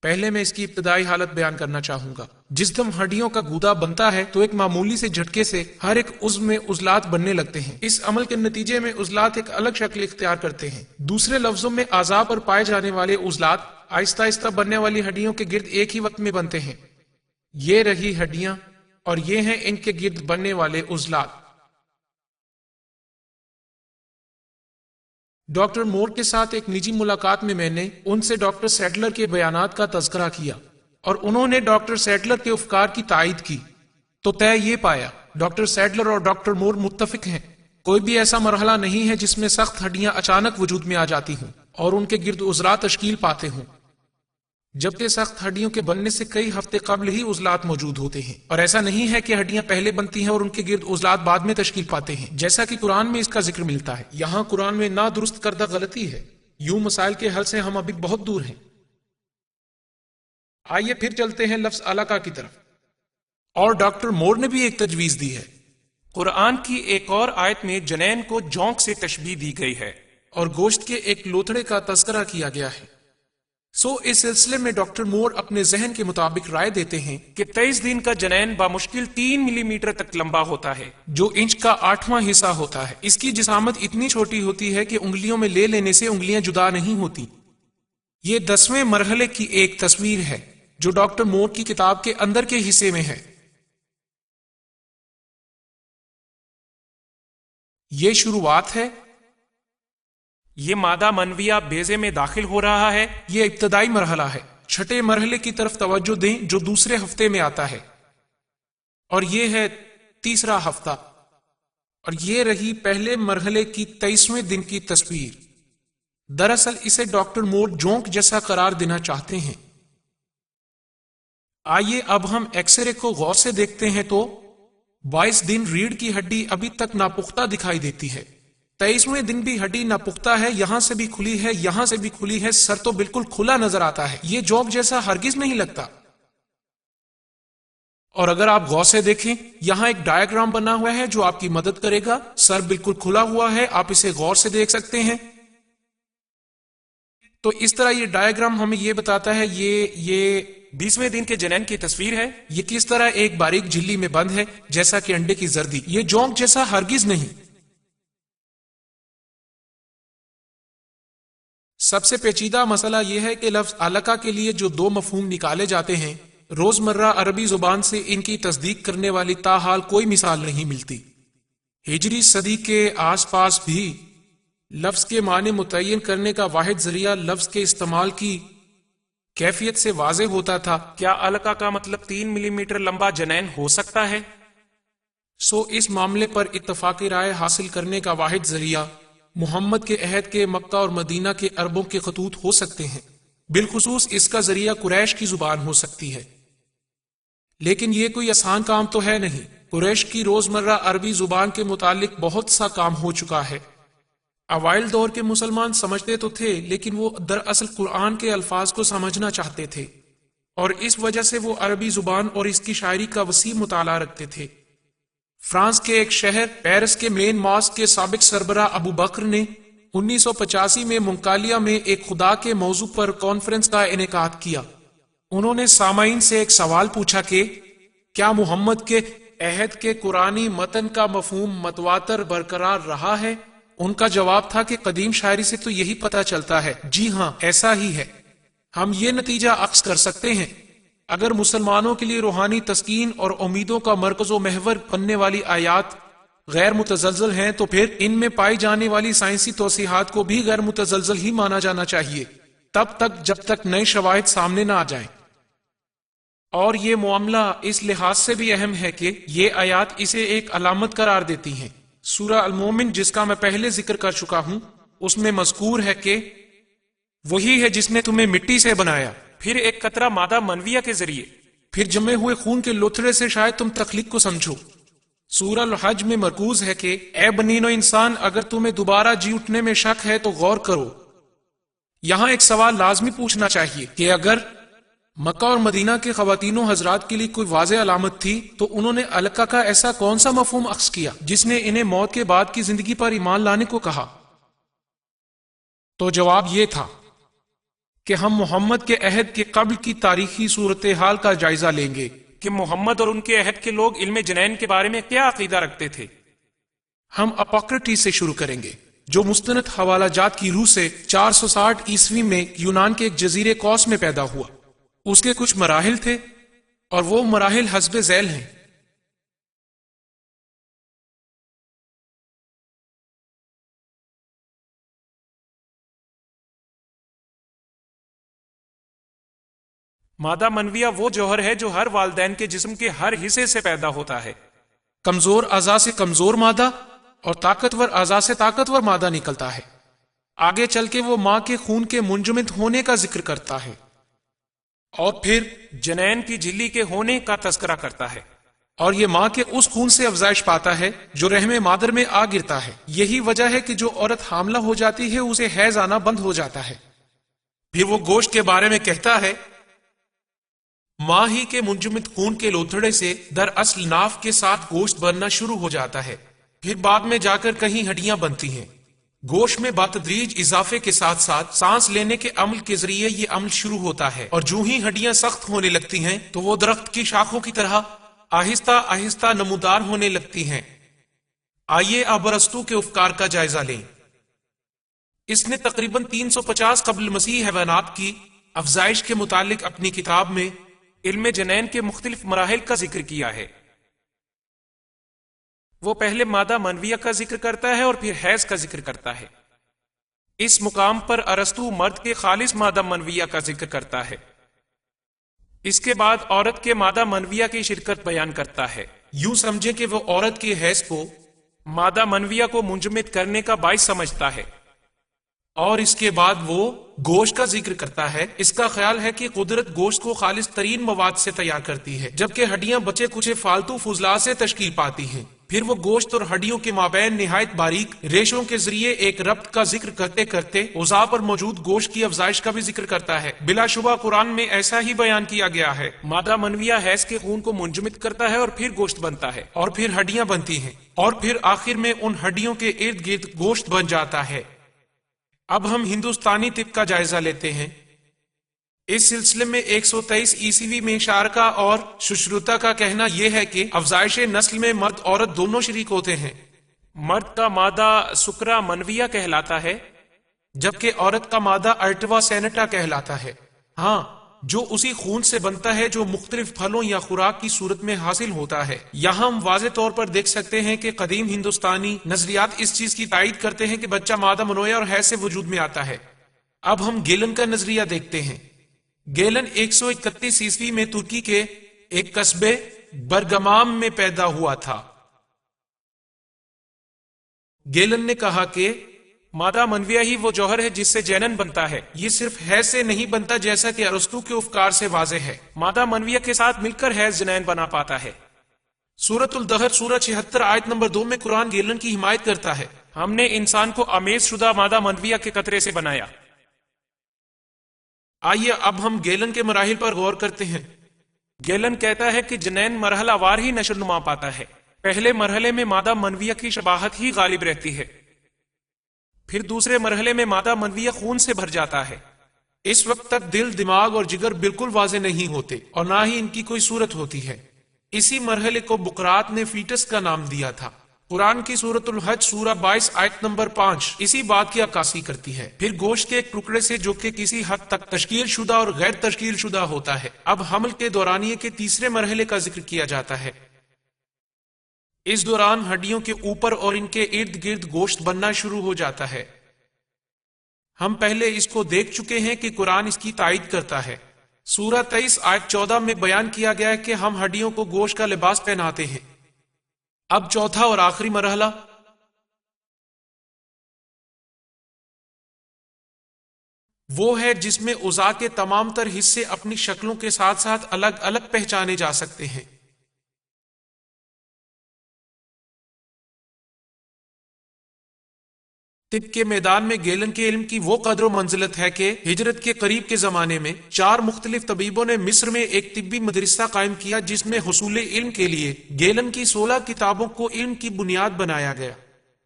پہلے میں اس کی ابتدائی حالت بیان کرنا چاہوں گا۔ جس دم ہڈیوں کا گودا بنتا ہے تو ایک معمولی سے جھٹکے سے ہر ایک عضو میں عضلات بننے لگتے ہیں۔ اس عمل کے نتیجے میں عضلات ایک الگ شکل اختیار کرتے ہیں۔ دوسرے لفظوں میں اعضاء پر پائے جانے والے عضلات آہستہ آہستہ بننے والی ہڈیوں کے گرد ایک ہی وقت میں بنتے ہیں۔ یہ رہی ہڈیاں اور یہ ہیں ان کے گرد بننے والے عضلات۔ ڈاکٹر مور کے ساتھ ایک نجی ملاقات میں نے ان سے ڈاکٹر سیڈلر کے بیانات کا تذکرہ کیا اور انہوں نے ڈاکٹر سیڈلر کے افکار کی تائید کی، تو طے یہ پایا ڈاکٹر سیڈلر اور ڈاکٹر مور متفق ہیں۔ کوئی بھی ایسا مرحلہ نہیں ہے جس میں سخت ہڈیاں اچانک وجود میں آ جاتی ہوں اور ان کے گرد عضلات تشکیل پاتے ہوں، جبکہ سخت ہڈیوں کے بننے سے کئی ہفتے قبل ہی عضلات موجود ہوتے ہیں۔ اور ایسا نہیں ہے کہ ہڈیاں پہلے بنتی ہیں اور ان کے گرد عضلات بعد میں تشکیل پاتے ہیں، جیسا کہ قرآن میں اس کا ذکر ملتا ہے۔ یہاں قرآن میں نادرست کردہ غلطی ہے۔ یوں مسائل کے حل سے ہم ابھی بہت دور ہیں۔ آئیے پھر چلتے ہیں لفظ علقہ کی طرف. اور ڈاکٹر مور نے بھی ایک تجویز دی ہے. قرآن کی ایک اور آیت میں جنین کو جونک سے تشبیہ دی گئی ہے. اور گوشت کے ایک لوتھڑے کا تذکرہ کیا گیا ہے. اس سلسلے میں ڈاکٹر مور اپنے ذہن کے مطابق رائے دیتے ہیں کہ 23 دن کا جنین بامشکل 3 ملی میٹر تک لمبا ہوتا ہے، جو انچ کا 8واں حصہ ہوتا ہے. اس کی جسامت اتنی چھوٹی ہوتی ہے کہ انگلیوں میں لے لینے سے انگلیاں جدا نہیں ہوتی. یہ 10ویں مرحلے کی ایک تصویر ہے جو ڈاکٹر مور کی کتاب کے اندر کے حصے میں ہے. یہ شروعات ہے. یہ مادہ منویہ بیضے میں داخل ہو رہا ہے. یہ ابتدائی مرحلہ ہے. چھٹے مرحلے کی طرف توجہ دیں جو دوسرے ہفتے میں آتا ہے، اور یہ ہے تیسرا ہفتہ. اور یہ رہی پہلے مرحلے کی 23ویں دن کی تصویر. دراصل اسے ڈاکٹر مور جونک جیسا قرار دینا چاہتے ہیں. آئیے اب ہم ایکس رے کو غور سے دیکھتے ہیں تو 22 دن ریڑھ کی ہڈی ابھی تک ناپختہ دکھائی دیتی ہے. 23ویں دن بھی ہڈی ناپختہ ہے، یہاں سے بھی کھلی ہے، یہاں سے بھی کھلی ہے، سر تو بالکل کھلا نظر آتا ہے. یہ جوک جیسا ہرگز نہیں لگتا. اور اگر آپ غور سے دیکھیں یہاں ایک ڈائیگرام بنا ہوا ہے جو آپ کی مدد کرے گا. سر بالکل کھلا ہوا ہے، آپ اسے غور سے دیکھ سکتے ہیں. تو اس طرح یہ ڈائیگرام ہمیں یہ بتاتا ہے یہ 20ویں دن کے جنین کی تصویر ہے. یہ کس طرح ایک باریک جھلی میں بند ہے جیسا کہ انڈے کی زردی. یہ جونک جیسا ہرگز نہیں. سب سے پیچیدہ مسئلہ یہ ہے کہ لفظ علقہ کے لیے جو 2 مفہوم نکالے جاتے ہیں، روزمرہ عربی زبان سے ان کی تصدیق کرنے والی تاحال کوئی مثال نہیں ملتی. ہجری صدی کے آس پاس بھی لفظ کے معنی متعین کرنے کا واحد ذریعہ لفظ کے استعمال کی کیفیت سے واضح ہوتا تھا. کیا علقہ کا مطلب 3 ملی میٹر لمبا جنین ہو سکتا ہے؟ اس معاملے پر اتفاقی رائے حاصل کرنے کا واحد ذریعہ محمد کے عہد کے مکہ اور مدینہ کے عربوں کے خطوط ہو سکتے ہیں. بالخصوص اس کا ذریعہ قریش کی زبان ہو سکتی ہے. لیکن یہ کوئی آسان کام تو ہے نہیں. قریش کی روزمرہ عربی زبان کے متعلق بہت سا کام ہو چکا ہے. اوائل دور کے مسلمان سمجھتے تو تھے، لیکن وہ دراصل قرآن کے الفاظ کو سمجھنا چاہتے تھے، اور اس وجہ سے وہ عربی زبان اور اس کی شاعری کا وسیع مطالعہ رکھتے تھے. فرانس کے ایک شہر پیرس کے مین ماسک کے سابق سربراہ ابو بکر نے 1985 میں منکالیہ میں ایک خدا کے موضوع پر کانفرنس کا انعقاد کیا. انہوں نے سامعین سے ایک سوال پوچھا کہ کیا محمد کے عہد کے قرآنی متن کا مفہوم متواتر برقرار رہا ہے؟ ان کا جواب تھا کہ قدیم شاعری سے تو یہی پتہ چلتا ہے. جی ہاں، ایسا ہی ہے. ہم یہ نتیجہ اخذ کر سکتے ہیں اگر مسلمانوں کے لیے روحانی تسکین اور امیدوں کا مرکز و محور بننے والی آیات غیر متزلزل ہیں، تو پھر ان میں پائی جانے والی سائنسی توضیحات کو بھی غیر متزلزل ہی مانا جانا چاہیے، تب تک جب تک نئے شواہد سامنے نہ آ جائیں. اور یہ معاملہ اس لحاظ سے بھی اہم ہے کہ یہ آیات اسے ایک علامت قرار دیتی ہیں. سورہ المومن، جس کا میں پہلے ذکر کر چکا ہوں، اس میں مذکور ہے کہ وہی ہے جس نے تمہیں مٹی سے بنایا، پھر ایک قطرہ مادہ منویہ کے ذریعے، پھر جمے ہوئے خون کے لوتھڑے سے شاید تم تخلیق کو سمجھو. سورہ الحج میں مرکوز ہے کہ اے بنین و انسان، اگر تمہیں دوبارہ جی اٹھنے میں شک ہے تو غور کرو. یہاں ایک سوال لازمی پوچھنا چاہیے کہ اگر مکہ اور مدینہ کے خواتین و حضرات کے لیے کوئی واضح علامت تھی تو انہوں نے علقہ کا ایسا کون سا مفہوم اخذ کیا جس نے انہیں موت کے بعد کی زندگی پر ایمان لانے کو کہا؟ تو جواب یہ تھا کہ ہم محمد کے عہد کے قبل کی تاریخی صورتحال کا جائزہ لیں گے کہ محمد اور ان کے عہد کے لوگ علم جنین کے بارے میں کیا عقیدہ رکھتے تھے. ہم اپوکریٹس سے شروع کریں گے، جو مستند حوالہ جات کی روح سے 460 عیسوی میں یونان کے ایک جزیرے کوس میں پیدا ہوا. اس کے کچھ مراحل تھے اور وہ مراحل حسب ذیل ہیں. مادہ منویہ وہ جوہر ہے جو ہر والدین کے جسم کے ہر حصے سے پیدا ہوتا ہے. کمزور اعضاء سے کمزور مادہ اور طاقتور اعضاء سے طاقتور مادہ نکلتا ہے. آگے چل کے وہ ماں کے خون کے منجمد ہونے کا ذکر کرتا ہے اور پھر جنین کی جھلی کے ہونے کا تذکرہ کرتا ہے، اور یہ ماں کے اس خون سے افزائش پاتا ہے جو رحم مادر میں آ گرتا ہے. یہی وجہ ہے کہ جو عورت حاملہ ہو جاتی ہے اسے حیض آنا بند ہو جاتا ہے. پھر وہ گوشت کے بارے میں کہتا ہے ماں ہی کے منجمد خون کے لوتھڑے سے دراصل ناف کے ساتھ گوشت بننا شروع ہو جاتا ہے، پھر بعد میں جا کر کہیں ہڈیاں بنتی ہیں۔ گوشت میں بتدریج اضافے کے ساتھ ساتھ سانس لینے کے عمل کے ذریعے یہ عمل شروع ہوتا ہے، اور جو ہی ہڈیاں سخت ہونے لگتی ہیں تو وہ درخت کی شاخوں کی طرح آہستہ آہستہ نمودار ہونے لگتی ہیں۔ آئیے اب ارسطو کے افکار کا جائزہ لیں۔ اس نے تقریباً 350 قبل مسیح حیوانات کی افزائش کے متعلق اپنی کتاب میں علم جنین کے مختلف مراحل کا ذکر کیا ہے۔ وہ پہلے مادہ منویہ کا ذکر کرتا ہے اور پھر حیض کا ذکر کرتا ہے۔ اس مقام پر ارسطو مرد کے خالص مادہ منویہ کا ذکر کرتا ہے۔ اس کے بعد عورت کے مادہ منویہ کی شرکت بیان کرتا ہے۔ یوں سمجھے کہ وہ عورت کے حیض کو مادہ منویہ کو منجمد کرنے کا باعث سمجھتا ہے، اور اس کے بعد وہ گوشت کا ذکر کرتا ہے۔ اس کا خیال ہے کہ قدرت گوشت کو خالص ترین مواد سے تیار کرتی ہے، جبکہ ہڈیاں بچے کچھ فالتو فضلات سے تشکیل پاتی ہیں۔ پھر وہ گوشت اور ہڈیوں کے مابین نہایت باریک ریشوں کے ذریعے ایک ربط کا ذکر کرتے کرتے اعضاء پر موجود گوشت کی افزائش کا بھی ذکر کرتا ہے۔ بلا شبہ قرآن میں ایسا ہی بیان کیا گیا ہے۔ مادہ منویہ حیض کے خون کو منجمد کرتا ہے اور پھر گوشت بنتا ہے، اور پھر ہڈیاں بنتی ہیں، اور پھر آخر میں ان ہڈیوں کے ارد گرد گوشت بن جاتا ہے۔ اب ہم ہندوستانی طب کا جائزہ لیتے ہیں۔ اس سلسلے میں 123 عیسوی میں شارکا اور سشروتا کا کہنا یہ ہے کہ افزائش نسل میں مرد عورت دونوں شریک ہوتے ہیں، مرد کا مادہ سکرا منویہ کہلاتا ہے جبکہ عورت کا مادہ ارٹوا سینٹا کہلاتا ہے، ہاں، جو اسی خون سے بنتا ہے جو مختلف پھلوں یا خوراک کی صورت میں حاصل ہوتا ہے۔ یہاں ہم واضح طور پر دیکھ سکتے ہیں کہ قدیم ہندوستانی نظریات اس چیز کی تائید کرتے ہیں کہ بچہ مادہ منویہ اور حیض سے وجود میں آتا ہے۔ اب ہم گیلن کا نظریہ دیکھتے ہیں۔ گیلن 131 عیسوی میں ترکی کے ایک قصبے برگمام میں پیدا ہوا تھا۔ گیلن نے کہا کہ مادہ منویہ ہی وہ جوہر ہے جس سے جینن بنتا ہے، یہ صرف حیض سے نہیں بنتا جیسا کہ ارسطو کے افکار سے واضح ہے۔ مادہ منویہ کے ساتھ مل کر حیض جنین بنا پاتا ہے۔ سورۃ الدہر سورہ 76 آیت نمبر 2 میں قرآن گیلن کی حمایت کرتا ہے۔ ہم نے انسان کو آمیز شدہ مادہ منویہ کے قطرے سے بنایا۔ آئیے اب ہم گیلن کے مراحل پر غور کرتے ہیں۔ گیلن کہتا ہے کہ جنین مرحلہ وار ہی نشو نما پاتا ہے۔ پہلے مرحلے میں مادہ منویہ کی شباہت ہی غالب رہتی ہے، پھر دوسرے مرحلے میں مادہ منویہ خون سے بھر جاتا ہے۔ اس وقت تک دل، دماغ اور جگر بالکل واضح نہیں ہوتے اور نہ ہی ان کی کوئی صورت ہوتی ہے۔ اسی مرحلے کو بقرات نے فیٹس کا نام دیا تھا۔ قرآن کی سورۃ الحج سورہ 22 آیت نمبر 5 اسی بات کی عکاسی کرتی ہے۔ پھر گوشت کے ایک ٹکڑے سے جو کہ کسی حد تک تشکیل شدہ اور غیر تشکیل شدہ ہوتا ہے، اب حمل کے دورانیے کے تیسرے مرحلے کا ذکر کیا جاتا ہے۔ اس دوران ہڈیوں کے اوپر اور ان کے ارد گرد گوشت بننا شروع ہو جاتا ہے۔ ہم پہلے اس کو دیکھ چکے ہیں کہ قرآن اس کی تائید کرتا ہے۔ سورہ 23 آیت 14 میں بیان کیا گیا ہے کہ ہم ہڈیوں کو گوشت کا لباس پہناتے ہیں۔ اب چوتھا اور آخری مرحلہ وہ ہے جس میں اعضاء کے تمام تر حصے اپنی شکلوں کے ساتھ ساتھ الگ الگ پہچانے جا سکتے ہیں۔ طب کے میدان میں گیلن کے علم کی وہ قدر و منزلت ہے کہ ہجرت کے قریب کے زمانے میں 4 مختلف طبیبوں نے مصر میں ایک طبی مدرسہ قائم کیا جس میں حصول علم کے لیے گیلن کی 16 کتابوں کو علم کی بنیاد بنایا گیا۔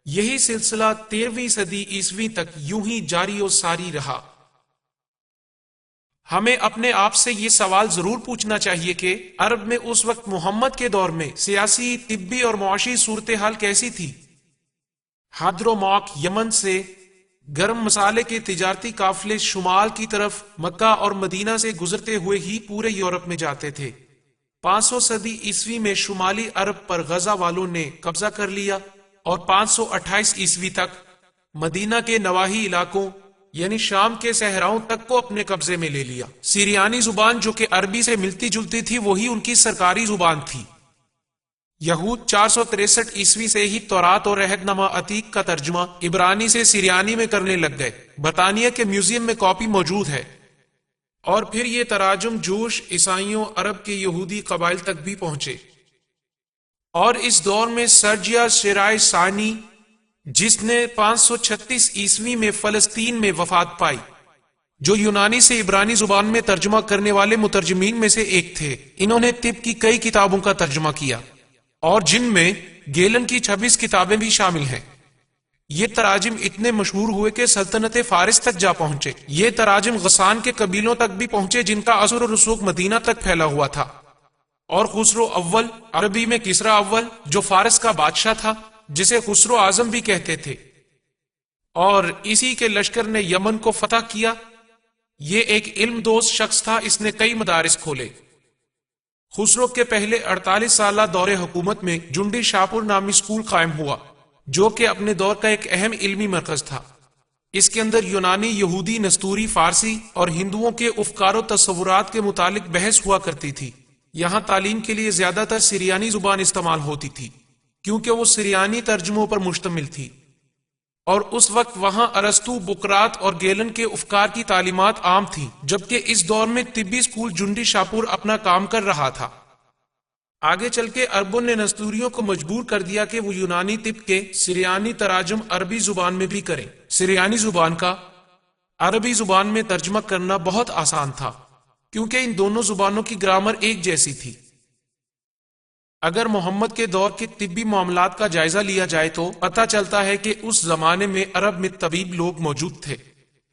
یہی سلسلہ 13ویں صدی عیسوی تک یوں ہی جاری و ساری رہا۔ ہمیں اپنے آپ سے یہ سوال ضرور پوچھنا چاہیے کہ عرب میں اس وقت محمد کے دور میں سیاسی، طبی اور معاشی صورتحال کیسی تھی؟ حضرموت یمن سے گرم مسالے کے تجارتی قافلے شمال کی طرف مکہ اور مدینہ سے گزرتے ہوئے ہی پورے یورپ میں جاتے تھے۔ 500 صدی عیسوی میں شمالی عرب پر غزہ والوں نے قبضہ کر لیا اور 528 عیسوی تک مدینہ کے نواحی علاقوں یعنی شام کے صحراؤں تک کو اپنے قبضے میں لے لیا۔ سیریانی زبان جو کہ عربی سے ملتی جلتی تھی وہی ان کی سرکاری زبان تھی۔ یہود 463 عیسوی سے ہی تورات اور عہد نامہ عتیق کا ترجمہ عبرانی سے سیریانی میں کرنے لگ گئے۔ برطانیہ کے میوزیم میں کاپی موجود ہے، اور پھر یہ تراجم جوش، عیسائیوں، عرب کے یہودی قبائل تک بھی پہنچے۔ اور اس دور میں سرجیا شیرائے ثانی جس نے 536 عیسوی میں فلسطین میں وفات پائی، جو یونانی سے عبرانی زبان میں ترجمہ کرنے والے مترجمین میں سے ایک تھے۔ انہوں نے طب کی کئی کتابوں کا ترجمہ کیا اور جن میں گیلن کی 26 کتابیں بھی شامل ہیں۔ یہ تراجم اتنے مشہور ہوئے کہ سلطنت فارس تک جا پہنچے۔ یہ تراجم غسان کے قبیلوں تک بھی پہنچے جن کا اثر و رسوخ مدینہ تک پھیلا ہوا تھا۔ اور خسرو اول، عربی میں کسرا اول، جو فارس کا بادشاہ تھا جسے خسرو اعظم بھی کہتے تھے، اور اسی کے لشکر نے یمن کو فتح کیا۔ یہ ایک علم دوست شخص تھا، اس نے کئی مدارس کھولے۔ خسرو کے پہلے 48 سالہ دور حکومت میں جنڈی شاپور نامی اسکول قائم ہوا، جو کہ اپنے دور کا ایک اہم علمی مرکز تھا۔ اس کے اندر یونانی، یہودی، نستوری، فارسی اور ہندوؤں کے افکار و تصورات کے متعلق بحث ہوا کرتی تھی۔ یہاں تعلیم کے لیے زیادہ تر سریانی زبان استعمال ہوتی تھی کیونکہ وہ سریانی ترجموں پر مشتمل تھی، اور اس وقت وہاں ارسطو، بقراط اور گیلن کے افکار کی تعلیمات عام تھیں، جبکہ اس دور میں طبی اسکول جنڈی شاپور اپنا کام کر رہا تھا۔ آگے چل کے عربوں نے نستوریوں کو مجبور کر دیا کہ وہ یونانی طب کے سریانی تراجم عربی زبان میں بھی کریں۔ سریانی زبان کا عربی زبان میں ترجمہ کرنا بہت آسان تھا کیونکہ ان دونوں زبانوں کی گرامر ایک جیسی تھی۔ اگر محمد کے دور کے طبی معاملات کا جائزہ لیا جائے تو پتہ چلتا ہے کہ اس زمانے میں عرب میں طبیب لوگ موجود تھے۔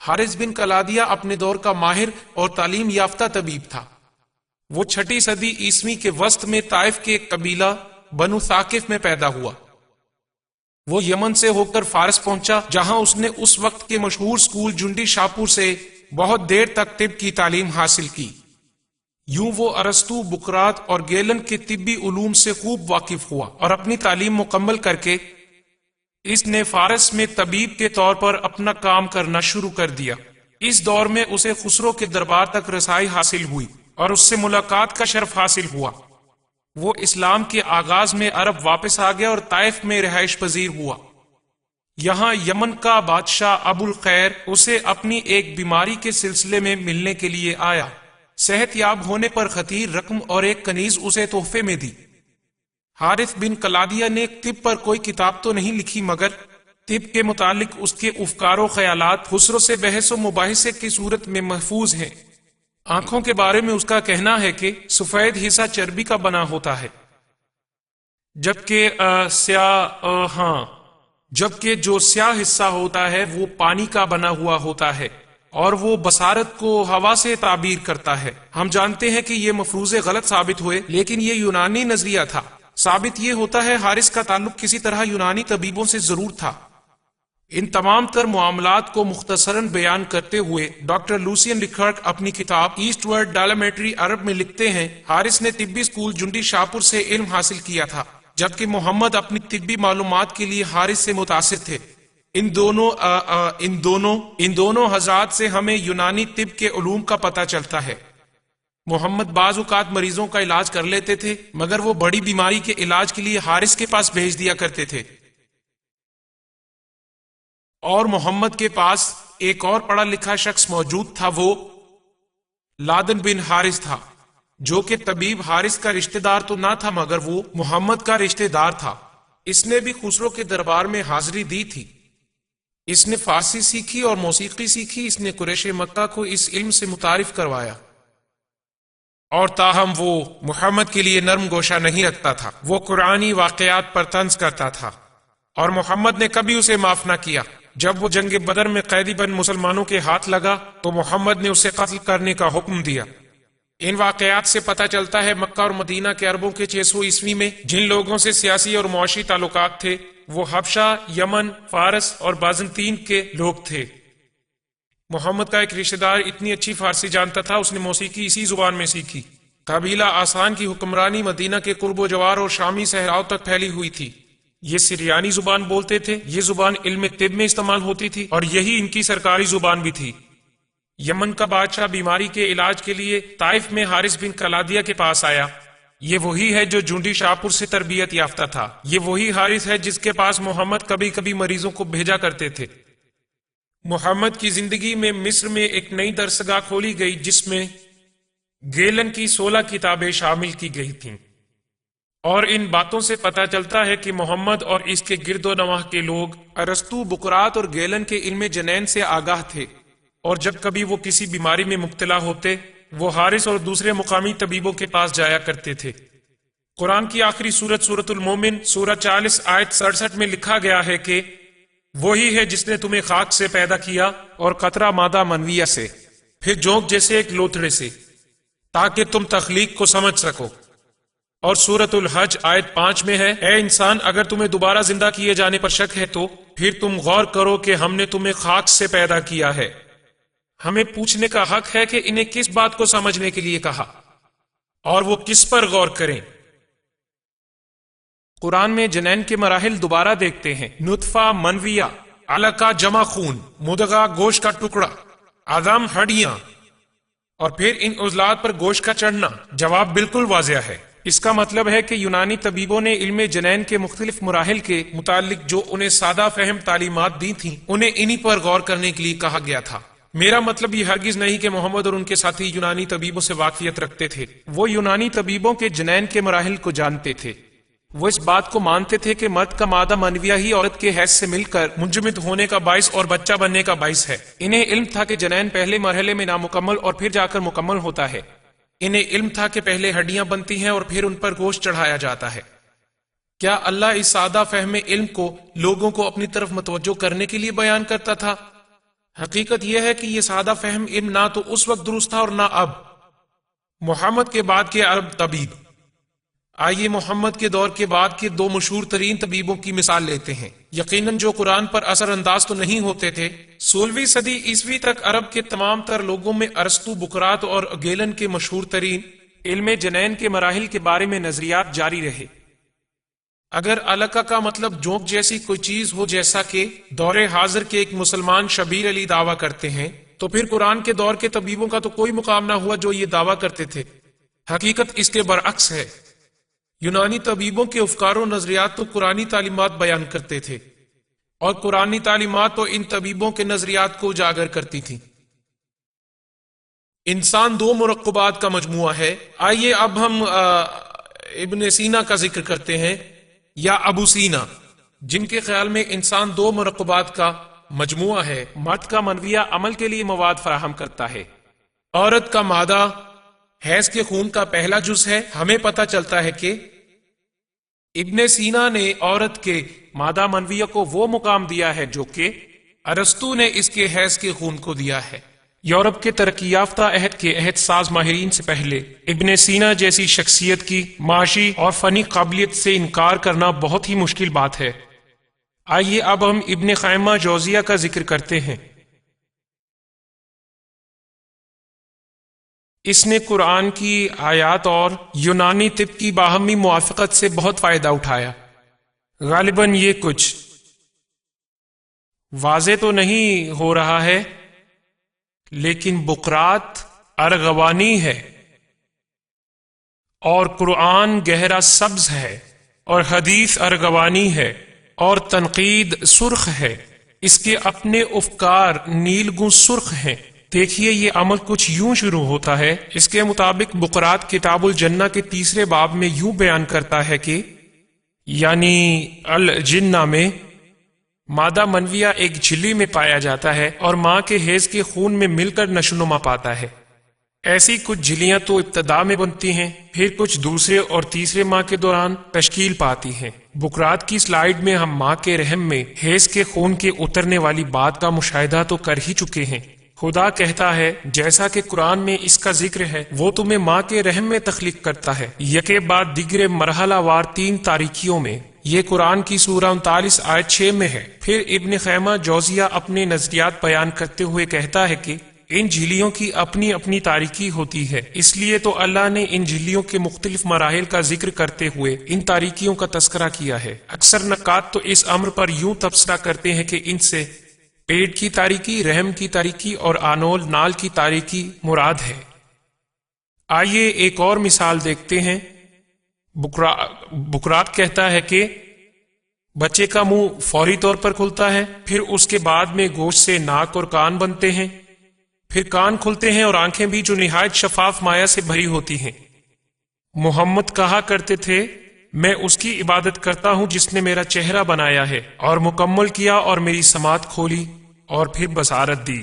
حارث بن کلادیہ اپنے دور کا ماہر اور تعلیم یافتہ طبیب تھا۔ وہ 6 صدی عیسوی کے وسط میں طائف کے ایک قبیلہ بنو ثاقف میں پیدا ہوا۔ وہ یمن سے ہو کر فارس پہنچا، جہاں اس نے اس وقت کے مشہور اسکول جنڈی شاپور سے بہت دیر تک طب کی تعلیم حاصل کی۔ یوں وہ ارسطو، بقراط اور گیلن کے طبی علوم سے خوب واقف ہوا، اور اپنی تعلیم مکمل کر کے اس نے فارس میں طبیب کے طور پر اپنا کام کرنا شروع کر دیا۔ اس دور میں اسے خسرو کے دربار تک رسائی حاصل ہوئی اور اس سے ملاقات کا شرف حاصل ہوا۔ وہ اسلام کے آغاز میں عرب واپس آ گیا اور طائف میں رہائش پذیر ہوا۔ یہاں یمن کا بادشاہ ابو الخیر اسے اپنی ایک بیماری کے سلسلے میں ملنے کے لیے آیا۔ صحت یاب ہونے پر خطیر رقم اور ایک کنیز اسے تحفے میں دی۔ حارث بن کلادیہ نے طب پر کوئی کتاب تو نہیں لکھی، مگر طب کے متعلق اس کے افکار و خیالات خسرو سے بحث و مباحثے کی صورت میں محفوظ ہیں۔ آنکھوں کے بارے میں اس کا کہنا ہے کہ سفید حصہ چربی کا بنا ہوتا ہے، جبکہ جو سیاہ حصہ ہوتا ہے وہ پانی کا بنا ہوا ہوتا ہے، اور وہ بصارت کو ہوا سے تعبیر کرتا ہے۔ ہم جانتے ہیں کہ یہ مفروضے غلط ثابت ہوئے، لیکن یہ یونانی نظریہ تھا۔ ثابت یہ ہوتا ہے حارث کا تعلق کسی طرح یونانی طبیبوں سے ضرور تھا۔ ان تمام تر معاملات کو مختصراً بیان کرتے ہوئے ڈاکٹر لوسین ریکرک اپنی کتاب ایسٹ ورڈ ڈائلیمیٹری عرب میں لکھتے ہیں، حارث نے طبی اسکول جنڈی شاپور سے علم حاصل کیا تھا، جبکہ محمد اپنی طبی معلومات کے لیے حارث سے متاثر تھے۔ ان دونوں حضرات سے ہمیں یونانی طب کے علوم کا پتہ چلتا ہے۔ محمد بعض اوقات مریضوں کا علاج کر لیتے تھے، مگر وہ بڑی بیماری کے علاج کے لیے حارث کے پاس بھیج دیا کرتے تھے۔ اور محمد کے پاس ایک اور پڑھا لکھا شخص موجود تھا، وہ لادن بن حارث تھا، جو کہ طبیب حارث کا رشتہ دار تو نہ تھا، مگر وہ محمد کا رشتہ دار تھا۔ اس نے بھی خسرو کے دربار میں حاضری دی تھی۔ اس نے فارسی سیکھی اور موسیقی سیکھی۔ اس نے قریش مکہ کو اس علم سے متعارف کروایا، اور تاہم وہ محمد کے لیے نرم گوشہ نہیں رکھتا تھا۔ وہ قرآنی واقعات پر طنز کرتا تھا، اور محمد نے کبھی اسے معاف نہ کیا۔ جب وہ جنگ بدر میں قیدی بن مسلمانوں کے ہاتھ لگا تو محمد نے اسے قتل کرنے کا حکم دیا۔ ان واقعات سے پتہ چلتا ہے مکہ اور مدینہ کے عربوں کے 600 عیسوی میں جن لوگوں سے سیاسی اور معاشی تعلقات تھے، وہ حبشہ، یمن، فارس اور بازنطین کے لوگ تھے۔ محمد کا ایک رشتہ دار اتنی اچھی فارسی جانتا تھا، اس نے موسیقی اسی زبان میں سیکھی۔ قبیلہ آسان کی حکمرانی مدینہ کے قرب و جوار اور شامی صحراؤں تک پھیلی ہوئی تھی۔ یہ سریانی زبان بولتے تھے۔ یہ زبان علم طب میں استعمال ہوتی تھی، اور یہی ان کی سرکاری زبان بھی تھی۔ یمن کا بادشاہ بیماری کے علاج کے لیے طائف میں حارث بن کلادیہ کے پاس آیا۔ یہ وہی ہے جو جنڈی شاپور سے تربیت یافتہ تھا۔ یہ وہی حارث ہے جس کے پاس محمد کبھی کبھی مریضوں کو بھیجا کرتے تھے۔ محمد کی زندگی میں مصر میں ایک نئی درسگاہ کھولی گئی جس میں گیلن کی 16 کتابیں شامل کی گئی تھیں، اور ان باتوں سے پتہ چلتا ہے کہ محمد اور اس کے گرد و نواح کے لوگ ارسطو، بقراط اور گیلن کے علم جنین سے آگاہ تھے، اور جب کبھی وہ کسی بیماری میں مبتلا ہوتے وہ حارث اور دوسرے مقامی طبیبوں کے پاس جایا کرتے تھے۔ قرآن کی آخری سورت سورت المومن سورہ 40 آیت 67 میں لکھا گیا ہے کہ وہی ہے جس نے تمہیں خاک سے پیدا کیا اور قطرہ مادہ منویہ سے، پھر جونک جیسے ایک لوتھڑے سے، تاکہ تم تخلیق کو سمجھ سکو۔ اور سورت الحج آیت 5 میں ہے، اے انسان اگر تمہیں دوبارہ زندہ کیے جانے پر شک ہے تو پھر تم غور کرو کہ ہم نے تمہیں خاک سے پیدا کیا ہے۔ ہمیں پوچھنے کا حق ہے کہ انہیں کس بات کو سمجھنے کے لیے کہا اور وہ کس پر غور کریں۔ قرآن میں جنین کے مراحل دوبارہ دیکھتے ہیں۔ نطفہ منویہ، علقہ جمع خون، مدغہ گوشت کا ٹکڑا، عظم ہڈیاں، اور پھر ان عضلات پر گوشت کا چڑھنا۔ جواب بالکل واضح ہے۔ اس کا مطلب ہے کہ یونانی طبیبوں نے علم جنین کے مختلف مراحل کے متعلق جو انہیں سادہ فہم تعلیمات دی تھیں انہیں انہی پر غور کرنے کے لیے کہا گیا تھا۔ میرا مطلب یہ ہرگز نہیں کہ محمد اور ان کے ساتھی یونانی طبیبوں سے واقفیت رکھتے تھے۔ وہ یونانی طبیبوں کے جنین کے مراحل کو جانتے تھے۔ وہ اس بات کو مانتے تھے کہ مرد کا مادہ منویہ ہی عورت کے حیض سے مل کر منجمد ہونے کا باعث اور بچہ بننے کا باعث ہے۔ انہیں علم تھا کہ جنین پہلے مرحلے میں نامکمل اور پھر جا کر مکمل ہوتا ہے۔ انہیں علم تھا کہ پہلے ہڈیاں بنتی ہیں اور پھر ان پر گوشت چڑھایا جاتا ہے۔ کیا اللہ اس سادہ فہم علم کو لوگوں کو اپنی طرف متوجہ کرنے کے لیے بیان کرتا تھا؟ حقیقت یہ ہے کہ یہ سادہ فہم علم نہ تو اس وقت درست تھا اور نہ اب۔ محمد کے بعد کے عرب طبیب، آئیے محمد کے دور کے بعد کے دو مشہور ترین طبیبوں کی مثال لیتے ہیں، یقیناً جو قرآن پر اثر انداز تو نہیں ہوتے تھے۔ 16ویں صدی عیسوی تک عرب کے تمام تر لوگوں میں ارسطو، بقراط اور گیلن کے مشہور ترین علم جنین کے مراحل کے بارے میں نظریات جاری رہے۔ اگر علقہ کا مطلب جونک جیسی کوئی چیز ہو جیسا کہ دور حاضر کے ایک مسلمان شبیر علی دعویٰ کرتے ہیں، تو پھر قرآن کے دور کے طبیبوں کا تو کوئی مقام نہ ہوا جو یہ دعویٰ کرتے تھے۔ حقیقت اس کے برعکس ہے۔ یونانی طبیبوں کے افکار و نظریات تو قرآنی تعلیمات بیان کرتے تھے، اور قرآنی تعلیمات تو ان طبیبوں کے نظریات کو اجاگر کرتی تھیں۔ انسان دو مرکبات کا مجموعہ ہے۔ آئیے اب ہم ابن سینا کا ذکر کرتے ہیں، یا ابو سینا، جن کے خیال میں انسان دو مرکبات کا مجموعہ ہے۔ مرد کا منویہ عمل کے لیے مواد فراہم کرتا ہے، عورت کا مادہ حیض کے خون کا پہلا جز ہے۔ ہمیں پتہ چلتا ہے کہ ابن سینا نے عورت کے مادہ منویہ کو وہ مقام دیا ہے جو کہ ارسطو نے اس کے حیض کے خون کو دیا ہے۔ یورپ کے ترقی یافتہ عہد کے عہد ساز ماہرین سے پہلے ابن سینا جیسی شخصیت کی معاشی اور فنی قابلیت سے انکار کرنا بہت ہی مشکل بات ہے۔ آئیے اب ہم ابن خیمہ جوزیہ کا ذکر کرتے ہیں۔ اس نے قرآن کی آیات اور یونانی طب کی باہمی موافقت سے بہت فائدہ اٹھایا۔ غالباً یہ کچھ واضح تو نہیں ہو رہا ہے، لیکن بقراط ارغوانی ہے، اور قرآن گہرا سبز ہے، اور حدیث ارغوانی ہے، اور تنقید سرخ ہے۔ اس کے اپنے افکار نیلگوں سرخ ہیں۔ دیکھیے یہ عمل کچھ یوں شروع ہوتا ہے۔ اس کے مطابق بقراط کتاب الجنہ کے 3 باب میں یوں بیان کرتا ہے کہ یعنی الجنہ میں مادہ منویہ ایک جھلی میں پایا جاتا ہے اور ماں کے حیض کے خون میں مل کر نشوونما پاتا ہے۔ ایسی کچھ جھلیاں تو ابتدا میں بنتی ہیں، پھر کچھ دوسرے اور تیسرے ماہ کے دوران تشکیل پاتی ہیں۔ بقراط کی سلائیڈ میں ہم ماں کے رحم میں حیض کے خون کے اترنے والی بات کا مشاہدہ تو کر ہی چکے ہیں۔ خدا کہتا ہے جیسا کہ قرآن میں اس کا ذکر ہے، وہ تمہیں ماں کے رحم میں تخلیق کرتا ہے۔ یکے بعد دیگر مرحلہ وار 3 تاریکیوں میں۔ یہ قرآن کی سورہ 39 آیت 6 میں ہے۔ پھر ابن خیمہ جوزیہ اپنے نظریات بیان کرتے ہوئے کہتا ہے کہ ان جھلیوں کی اپنی اپنی تاریکی ہوتی ہے، اس لیے تو اللہ نے ان جھلیوں کے مختلف مراحل کا ذکر کرتے ہوئے ان تاریکیوں کا تذکرہ کیا ہے۔ اکثر نقاد تو اس امر پر یوں تبصرہ کرتے ہیں کہ ان سے پیٹ کی تاریکی، رحم کی تاریکی اور آنول نال کی تاریکی مراد ہے۔ آئیے ایک اور مثال دیکھتے ہیں۔ بقراط کہتا ہے کہ بچے کا منہ فوری طور پر کھلتا ہے، پھر اس کے بعد میں گوشت سے ناک اور کان بنتے ہیں، پھر کان کھلتے ہیں اور آنکھیں بھی جو نہایت شفاف مائع سے بھری ہوتی ہیں۔ محمد کہا کرتے تھے میں اس کی عبادت کرتا ہوں جس نے میرا چہرہ بنایا ہے اور مکمل کیا اور میری سماعت کھولی اور پھر بصارت دی۔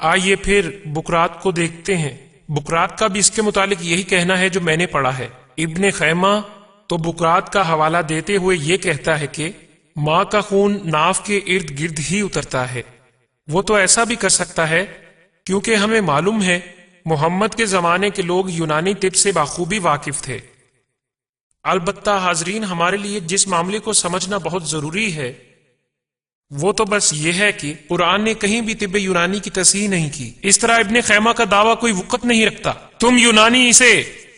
آئیے پھر بکرات کو دیکھتے ہیں. بکرات کا بھی اس کے متعلق یہی کہنا ہے جو میں نے پڑھا ہے. ابن خیمہ تو بکرات کا حوالہ دیتے ہوئے یہ کہتا ہے کہ ماں کا خون ناف کے ارد گرد ہی اترتا ہے. وہ تو ایسا بھی کر سکتا ہے کیونکہ ہمیں معلوم ہے محمد کے زمانے کے لوگ یونانی طب سے بخوبی واقف تھے. البتہ حاضرین، ہمارے لیے جس معاملے کو سمجھنا بہت ضروری ہے وہ تو بس یہ ہے کہ قرآن نے کہیں بھی طب یونانی کی تصحیح نہیں کی. اس طرح ابن خیمہ کا دعویٰ کوئی وقت نہیں رکھتا. تم یونانی اسے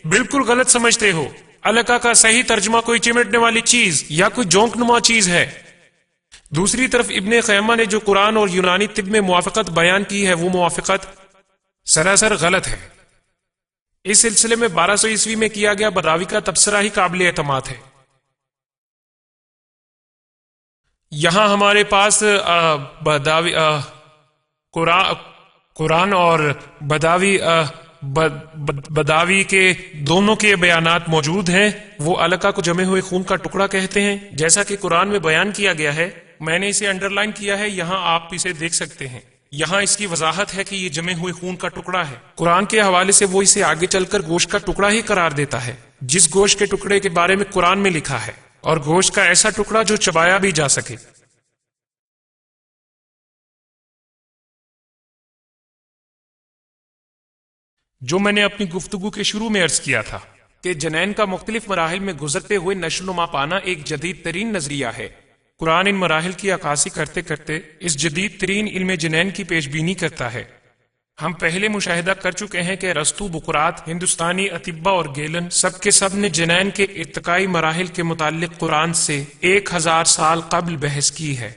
بالکل غلط سمجھتے ہو. علقہ کا صحیح ترجمہ کوئی چمٹنے والی چیز یا کوئی جونک نما چیز ہے. دوسری طرف ابن خیمہ نے جو قرآن اور یونانی طب میں موافقت بیان کی ہے وہ موافقت سراسر غلط ہے. اس سلسلے میں 1200 عیسوی میں کیا گیا بداوی کا تبصرہ ہی قابل اعتماد ہے. یہاں ہمارے پاس قرآن اور بداوی کے دونوں کے بیانات موجود ہیں. وہ علقہ کو جمے ہوئے خون کا ٹکڑا کہتے ہیں جیسا کہ قرآن میں بیان کیا گیا ہے. میں نے اسے انڈر لائن کیا ہے، یہاں آپ اسے دیکھ سکتے ہیں. یہاں اس کی وضاحت ہے کہ یہ جمے ہوئے خون کا ٹکڑا ہے. قرآن کے حوالے سے وہ اسے آگے چل کر گوشت کا ٹکڑا ہی قرار دیتا ہے، جس گوشت کے ٹکڑے کے بارے میں قرآن میں لکھا ہے، اور گوشت کا ایسا ٹکڑا جو چبایا بھی جا سکے. جو میں نے اپنی گفتگو کے شروع میں عرض کیا تھا کہ جنین کا مختلف مراحل میں گزرتے ہوئے نشو و نما پانا ایک جدید ترین نظریہ ہے. قرآن ان مراحل کی عکاسی کرتے کرتے اس جدید ترین علم جنین کی پیش بینی کرتا ہے. ہم پہلے مشاہدہ کر چکے ہیں کہ ارسطو، بقراط، ہندوستانی اطباء اور گیلن سب کے سب نے جنین کے ارتقائی مراحل کے متعلق قرآن سے 1000 سال قبل بحث کی ہے.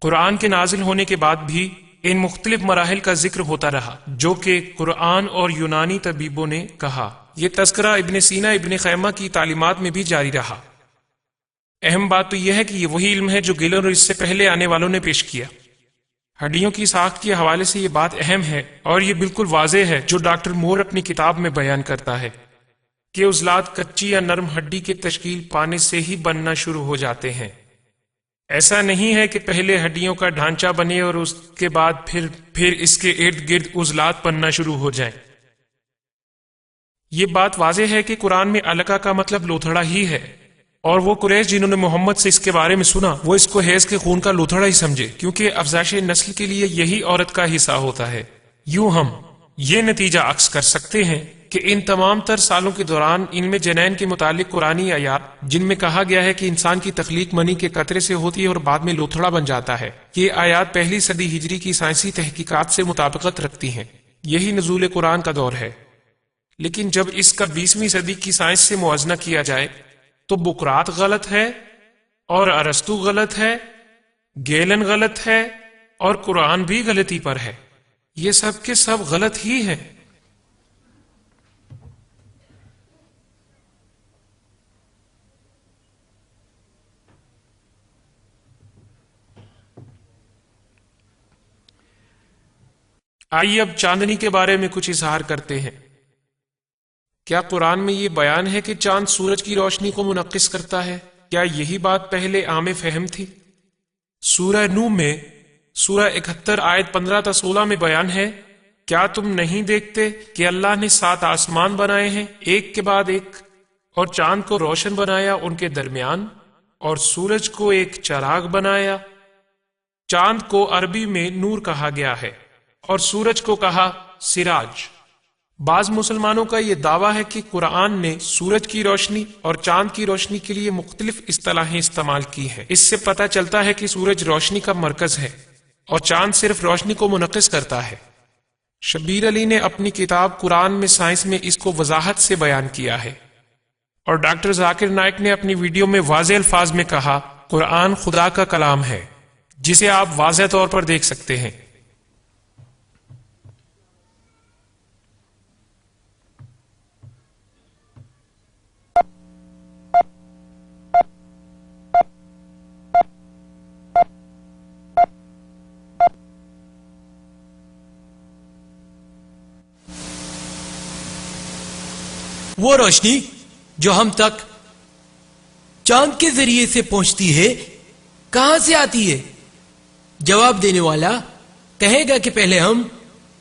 قرآن کے نازل ہونے کے بعد بھی ان مختلف مراحل کا ذکر ہوتا رہا جو کہ قرآن اور یونانی طبیبوں نے کہا. یہ تذکرہ ابن سینا، ابن خیمہ کی تعلیمات میں بھی جاری رہا. اہم بات تو یہ ہے کہ یہ وہی علم ہے جو گیلن اور اس سے پہلے آنے والوں نے پیش کیا. ہڈیوں کی ساخت کے حوالے سے یہ بات اہم ہے اور یہ بالکل واضح ہے جو ڈاکٹر مور اپنی کتاب میں بیان کرتا ہے کہ عضلات کچی یا نرم ہڈی کی تشکیل پانے سے ہی بننا شروع ہو جاتے ہیں. ایسا نہیں ہے کہ پہلے ہڈیوں کا ڈھانچہ بنے اور اس کے بعد پھر اس کے ارد گرد عضلات بننا شروع ہو جائیں. یہ بات واضح ہے کہ قرآن میں علقہ کا مطلب لوتھڑا ہی ہے، اور وہ قریش جنہوں نے محمد سے اس کے بارے میں سنا وہ اس کو حیض کے خون کا لوتھڑا ہی سمجھے، کیونکہ افزائش نسل کے لیے یہی عورت کا حصہ ہوتا ہے. یوں ہم یہ نتیجہ عکس کر سکتے ہیں کہ ان تمام تر سالوں کے دوران ان میں جنین کے متعلق قرآنی آیات جن میں کہا گیا ہے کہ انسان کی تخلیق منی کے قطرے سے ہوتی ہے اور بعد میں لوتھڑا بن جاتا ہے، یہ آیات پہلی صدی ہجری کی سائنسی تحقیقات سے مطابقت رکھتی ہیں. یہی نزول قرآن کا دور ہے. لیکن جب اس کا 20ویں صدی کی سائنس سے موازنہ کیا جائے تو بقراط غلط ہے اور ارسطو غلط ہے، گیلن غلط ہے اور قرآن بھی غلطی پر ہے. یہ سب کے سب غلط ہی ہیں. آئیے اب چاندنی کے بارے میں کچھ اظہار کرتے ہیں. کیا قرآن میں یہ بیان ہے کہ چاند سورج کی روشنی کو منعکس کرتا ہے؟ کیا یہی بات پہلے عام فہم تھی؟ سورہ نوح میں سورہ 71 آیت 15 تا 16 میں بیان ہے، کیا تم نہیں دیکھتے کہ اللہ نے 7 آسمان بنائے ہیں ایک کے بعد ایک، اور چاند کو روشن بنایا ان کے درمیان، اور سورج کو ایک چراغ بنایا. چاند کو عربی میں نور کہا گیا ہے اور سورج کو کہا سراج. بعض مسلمانوں کا یہ دعویٰ ہے کہ قرآن نے سورج کی روشنی اور چاند کی روشنی کے لیے مختلف اصطلاحیں استعمال کی ہیں. اس سے پتہ چلتا ہے کہ سورج روشنی کا مرکز ہے اور چاند صرف روشنی کو منعکس کرتا ہے. شبیر علی نے اپنی کتاب قرآن میں سائنس میں اس کو وضاحت سے بیان کیا ہے، اور ڈاکٹر ذاکر نائک نے اپنی ویڈیو میں واضح الفاظ میں کہا قرآن خدا کا کلام ہے، جسے آپ واضح طور پر دیکھ سکتے ہیں. وہ روشنی جو ہم تک چاند کے ذریعے سے پہنچتی ہے کہاں سے آتی ہے؟ جواب دینے والا کہے گا کہ پہلے ہم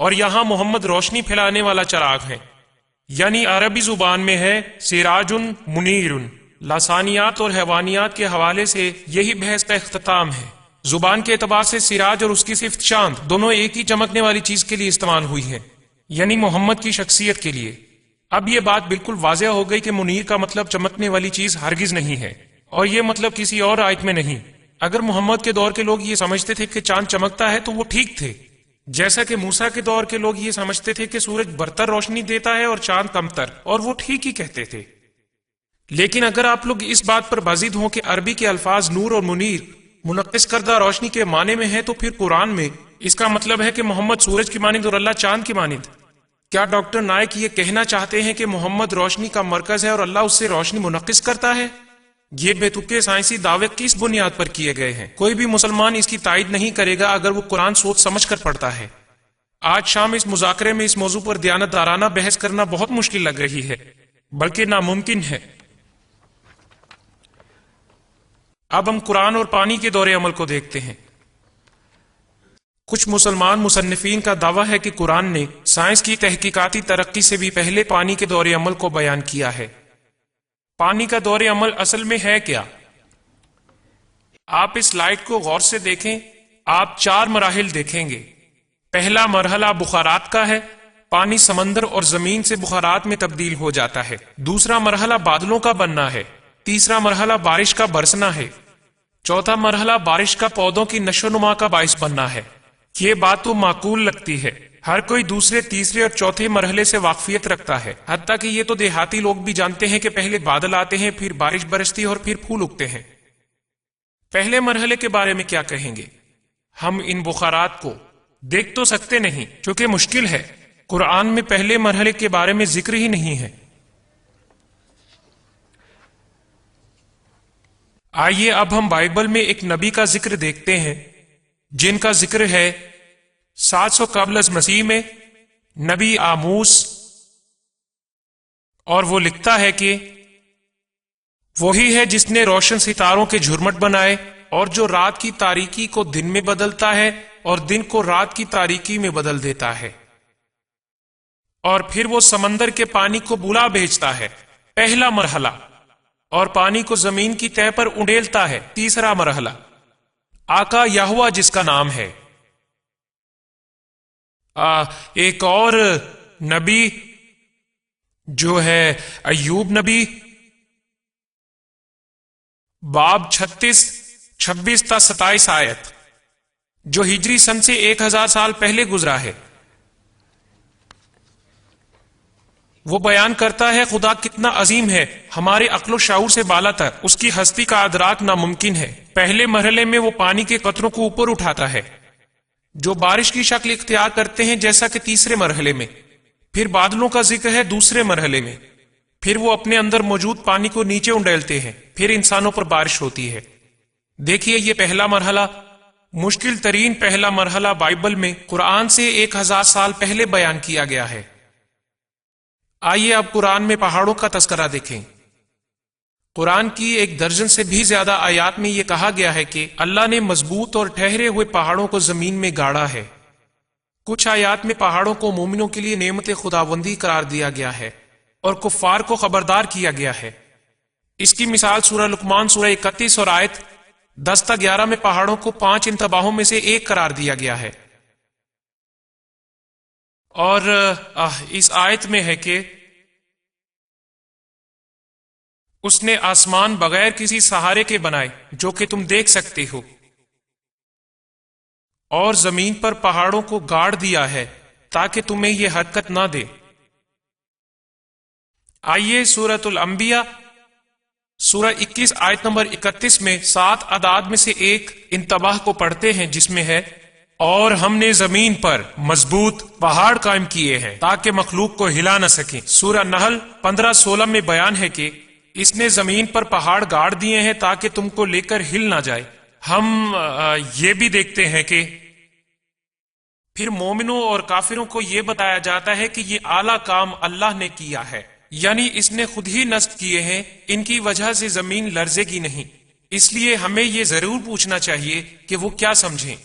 اور یہاں محمد روشنی پھیلانے والا چراغ ہے، یعنی عربی زبان میں ہے سراج منیر۔ لسانیات اور حیوانیات کے حوالے سے یہی بحث کا اختتام ہے۔ زبان کے اعتبار سے سراج اور اس کی صفت چاند دونوں ایک ہی چمکنے والی چیز کے لیے استعمال ہوئی ہیں، یعنی محمد کی شخصیت کے لیے۔ اب یہ بات بالکل واضح ہو گئی کہ منیر کا مطلب چمکنے والی چیز ہرگز نہیں ہے، اور یہ مطلب کسی اور آیت میں نہیں۔ اگر محمد کے دور کے لوگ یہ سمجھتے تھے کہ چاند چمکتا ہے تو وہ ٹھیک تھے، جیسا کہ موسیٰ کے دور کے لوگ یہ سمجھتے تھے کہ سورج برتر روشنی دیتا ہے اور چاند کمتر، اور وہ ٹھیک ہی کہتے تھے۔ لیکن اگر آپ لوگ اس بات پر بازید ہوں کہ عربی کے الفاظ نور اور منیر منقص کردہ روشنی کے معنی میں ہیں، تو پھر قرآن میں اس کا مطلب ہے کہ محمد سورج کی مانند اور اللہ چاند کی مانند۔ کیا ڈاکٹر نائک یہ کہنا چاہتے ہیں کہ محمد روشنی کا مرکز ہے اور اللہ اس سے روشنی منقص کرتا ہے؟ یہ بے تکے سائنسی دعوے کس بنیاد پر کیے گئے ہیں؟ کوئی بھی مسلمان اس کی تائید نہیں کرے گا اگر وہ قرآن سوچ سمجھ کر پڑھتا ہے۔ آج شام اس مذاکرے میں اس موضوع پر دیانت دارانہ بحث کرنا بہت مشکل لگ رہی ہے، بلکہ ناممکن ہے۔ اب ہم قرآن اور پانی کے دور عمل کو دیکھتے ہیں۔ کچھ مسلمان مصنفین کا دعویٰ ہے کہ قرآن نے سائنس کی تحقیقاتی ترقی سے بھی پہلے پانی کے دور عمل کو بیان کیا ہے۔ پانی کا دور عمل اصل میں ہے کیا؟ آپ اس سلائیڈ کو غور سے دیکھیں، آپ 4 مراحل دیکھیں گے۔ پہلا مرحلہ بخارات کا ہے، پانی سمندر اور زمین سے بخارات میں تبدیل ہو جاتا ہے۔ دوسرا مرحلہ بادلوں کا بننا ہے۔ تیسرا مرحلہ بارش کا برسنا ہے۔ چوتھا مرحلہ بارش کا پودوں کی نشو و نما کا باعث بننا ہے۔ یہ بات تو معقول لگتی ہے، ہر کوئی دوسرے، تیسرے اور چوتھے مرحلے سے واقفیت رکھتا ہے، حتیٰ کہ یہ تو دیہاتی لوگ بھی جانتے ہیں کہ پہلے بادل آتے ہیں، پھر بارش برستی ہے اور پھر پھول اگتے ہیں۔ پہلے مرحلے کے بارے میں کیا کہیں گے؟ ہم ان بخارات کو دیکھ تو سکتے نہیں چونکہ مشکل ہے، قرآن میں پہلے مرحلے کے بارے میں ذکر ہی نہیں ہے۔ آئیے اب ہم بائبل میں ایک نبی کا ذکر دیکھتے ہیں جن کا ذکر ہے 700 قبل از مسیح میں، نبی آموس، اور وہ لکھتا ہے کہ وہی ہے جس نے روشن ستاروں کے جھرمٹ بنائے اور جو رات کی تاریکی کو دن میں بدلتا ہے اور دن کو رات کی تاریکی میں بدل دیتا ہے، اور پھر وہ سمندر کے پانی کو بلا بھیجتا ہے، پہلا مرحلہ، اور پانی کو زمین کی تہہ پر انڈیلتا ہے، تیسرا مرحلہ۔ آقا یہوہ جس کا نام ہے۔ ایک اور نبی جو ہے ایوب نبی، باب 36 26 تا 27 آیت، جو ہجری سن سے 1000 سال پہلے گزرا ہے۔ وہ بیان کرتا ہے خدا کتنا عظیم ہے، ہمارے عقل و شعور سے بالا تر، اس کی ہستی کا ادراک ناممکن ہے۔ پہلے مرحلے میں وہ پانی کے قطروں کو اوپر اٹھاتا ہے جو بارش کی شکل اختیار کرتے ہیں، جیسا کہ تیسرے مرحلے میں۔ پھر بادلوں کا ذکر ہے دوسرے مرحلے میں۔ پھر وہ اپنے اندر موجود پانی کو نیچے انڈیلتے ہیں، پھر انسانوں پر بارش ہوتی ہے۔ دیکھیے یہ پہلا مرحلہ، مشکل ترین پہلا مرحلہ بائبل میں قرآن سے 1000 سال پہلے بیان کیا گیا ہے۔ آئیے اب قرآن میں پہاڑوں کا تذکرہ دیکھیں۔ قرآن کی 1 درجن سے بھی زیادہ آیات میں یہ کہا گیا ہے کہ اللہ نے مضبوط اور ٹھہرے ہوئے پہاڑوں کو زمین میں گاڑا ہے۔ کچھ آیات میں پہاڑوں کو مومنوں کے لیے نعمت خداوندی قرار دیا گیا ہے اور کفار کو خبردار کیا گیا ہے۔ اس کی مثال سورہ لقمان سورہ 31 اور آیت 10 تا 11 میں پہاڑوں کو 5 انتباہوں میں سے ایک قرار دیا گیا ہے۔ اور اس آیت میں ہے کہ اس نے آسمان بغیر کسی سہارے کے بنائے جو کہ تم دیکھ سکتے ہو، اور زمین پر پہاڑوں کو گاڑ دیا ہے تاکہ تمہیں یہ حرکت نہ دے۔ آئیے سورۃ الانبیاء سورہ 21 آیت نمبر 31 میں 7 اعداد میں سے ایک انتباہ کو پڑھتے ہیں، جس میں ہے اور ہم نے زمین پر مضبوط پہاڑ قائم کیے ہیں تاکہ مخلوق کو ہلا نہ سکیں۔ سورہ نحل 15-16 میں بیان ہے کہ اس نے زمین پر پہاڑ گاڑ دیے ہیں تاکہ تم کو لے کر ہل نہ جائے۔ ہم یہ بھی دیکھتے ہیں کہ پھر مومنوں اور کافروں کو یہ بتایا جاتا ہے کہ یہ اعلیٰ کام اللہ نے کیا ہے، یعنی اس نے خود ہی نصب کیے ہیں، ان کی وجہ سے زمین لرزے گی نہیں۔ اس لیے ہمیں یہ ضرور پوچھنا چاہیے کہ وہ کیا سمجھیں۔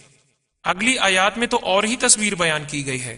اگلی آیات میں تو اور ہی تصویر بیان کی گئی ہے۔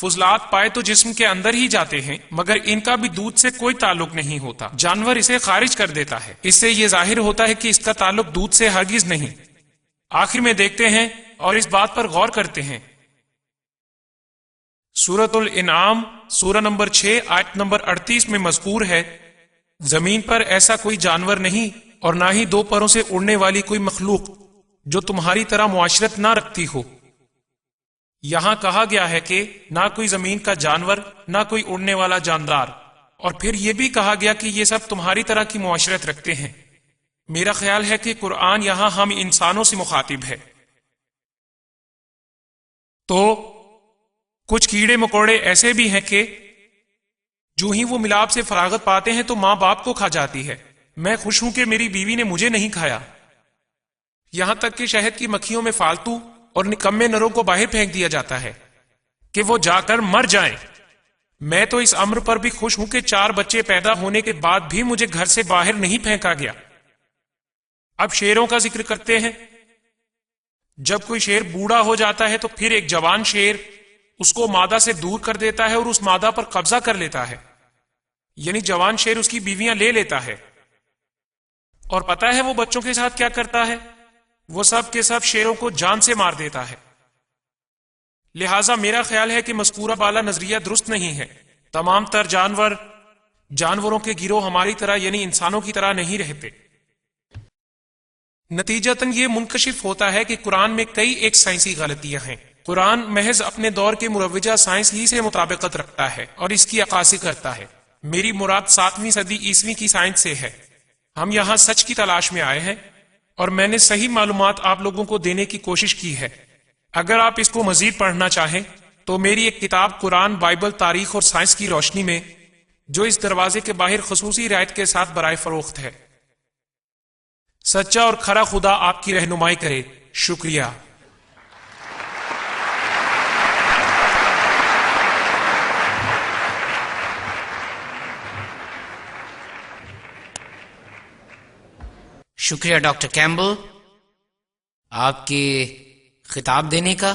فضلات پائے تو جسم کے اندر ہی جاتے ہیں، مگر ان کا بھی دودھ سے کوئی تعلق نہیں ہوتا، جانور اسے خارج کر دیتا ہے۔ اس سے یہ ظاہر ہوتا ہے کہ اس کا تعلق دودھ سے ہرگز نہیں۔ آخر میں دیکھتے ہیں اور اس بات پر غور کرتے ہیں۔ سورۃ الانعام سورہ نمبر 6 آیت نمبر 38 میں مذکور ہے، زمین پر ایسا کوئی جانور نہیں اور نہ ہی دو پروں سے اڑنے والی کوئی مخلوق جو تمہاری طرح معاشرت نہ رکھتی ہو۔ یہاں کہا گیا ہے کہ نہ کوئی زمین کا جانور، نہ کوئی اڑنے والا جاندار، اور پھر یہ بھی کہا گیا کہ یہ سب تمہاری طرح کی معاشرت رکھتے ہیں۔ میرا خیال ہے کہ قرآن یہاں ہم انسانوں سے مخاطب ہے۔ تو کچھ کیڑے مکوڑے ایسے بھی ہیں کہ جو ہی وہ ملاب سے فراغت پاتے ہیں تو ماں باپ کو کھا جاتی ہے۔ میں خوش ہوں کہ میری بیوی نے مجھے نہیں کھایا۔ یہاں تک کہ شہد کی مکھیوں میں فالتو اور نکمے نروں کو باہر پھینک دیا جاتا ہے کہ وہ جا کر مر جائیں۔ میں تو اس امر پر بھی خوش ہوں کہ 4 بچے پیدا ہونے کے بعد بھی مجھے گھر سے باہر نہیں پھینکا گیا۔ اب شیروں کا ذکر کرتے ہیں۔ جب کوئی شیر بوڑھا ہو جاتا ہے تو پھر ایک جوان شیر اس کو مادہ سے دور کر دیتا ہے اور اس مادہ پر قبضہ کر لیتا ہے، یعنی جوان شیر اس کی بیویاں لے لیتا ہے۔ اور پتہ ہے وہ بچوں کے ساتھ کیا کرتا ہے؟ وہ سب کے سب شیروں کو جان سے مار دیتا ہے۔ لہٰذا میرا خیال ہے کہ مذکورہ بالا نظریہ درست نہیں ہے۔ تمام تر جانوروں کے گروہ ہماری طرح یعنی انسانوں کی طرح نہیں رہتے۔ نتیجتاً یہ منکشف ہوتا ہے کہ قرآن میں کئی ایک سائنسی غلطیاں ہیں۔ قرآن محض اپنے دور کے مروجہ سائنس ہی سے مطابقت رکھتا ہے اور اس کی عکاسی کرتا ہے۔ میری مراد 7ویں صدی عیسوی کی سائنس سے ہے۔ ہم یہاں سچ کی تلاش میں آئے ہیں اور میں نے صحیح معلومات آپ لوگوں کو دینے کی کوشش کی ہے۔ اگر آپ اس کو مزید پڑھنا چاہیں تو میری ایک کتاب قرآن، بائبل، تاریخ اور سائنس کی روشنی میں، جو اس دروازے کے باہر خصوصی رعایت کے ساتھ برائے فروخت ہے۔ سچا اور کھرا خدا آپ کی رہنمائی کرے۔ شکریہ۔ شکریہ ڈاکٹر کیمبل آپ کے خطاب دینے کا۔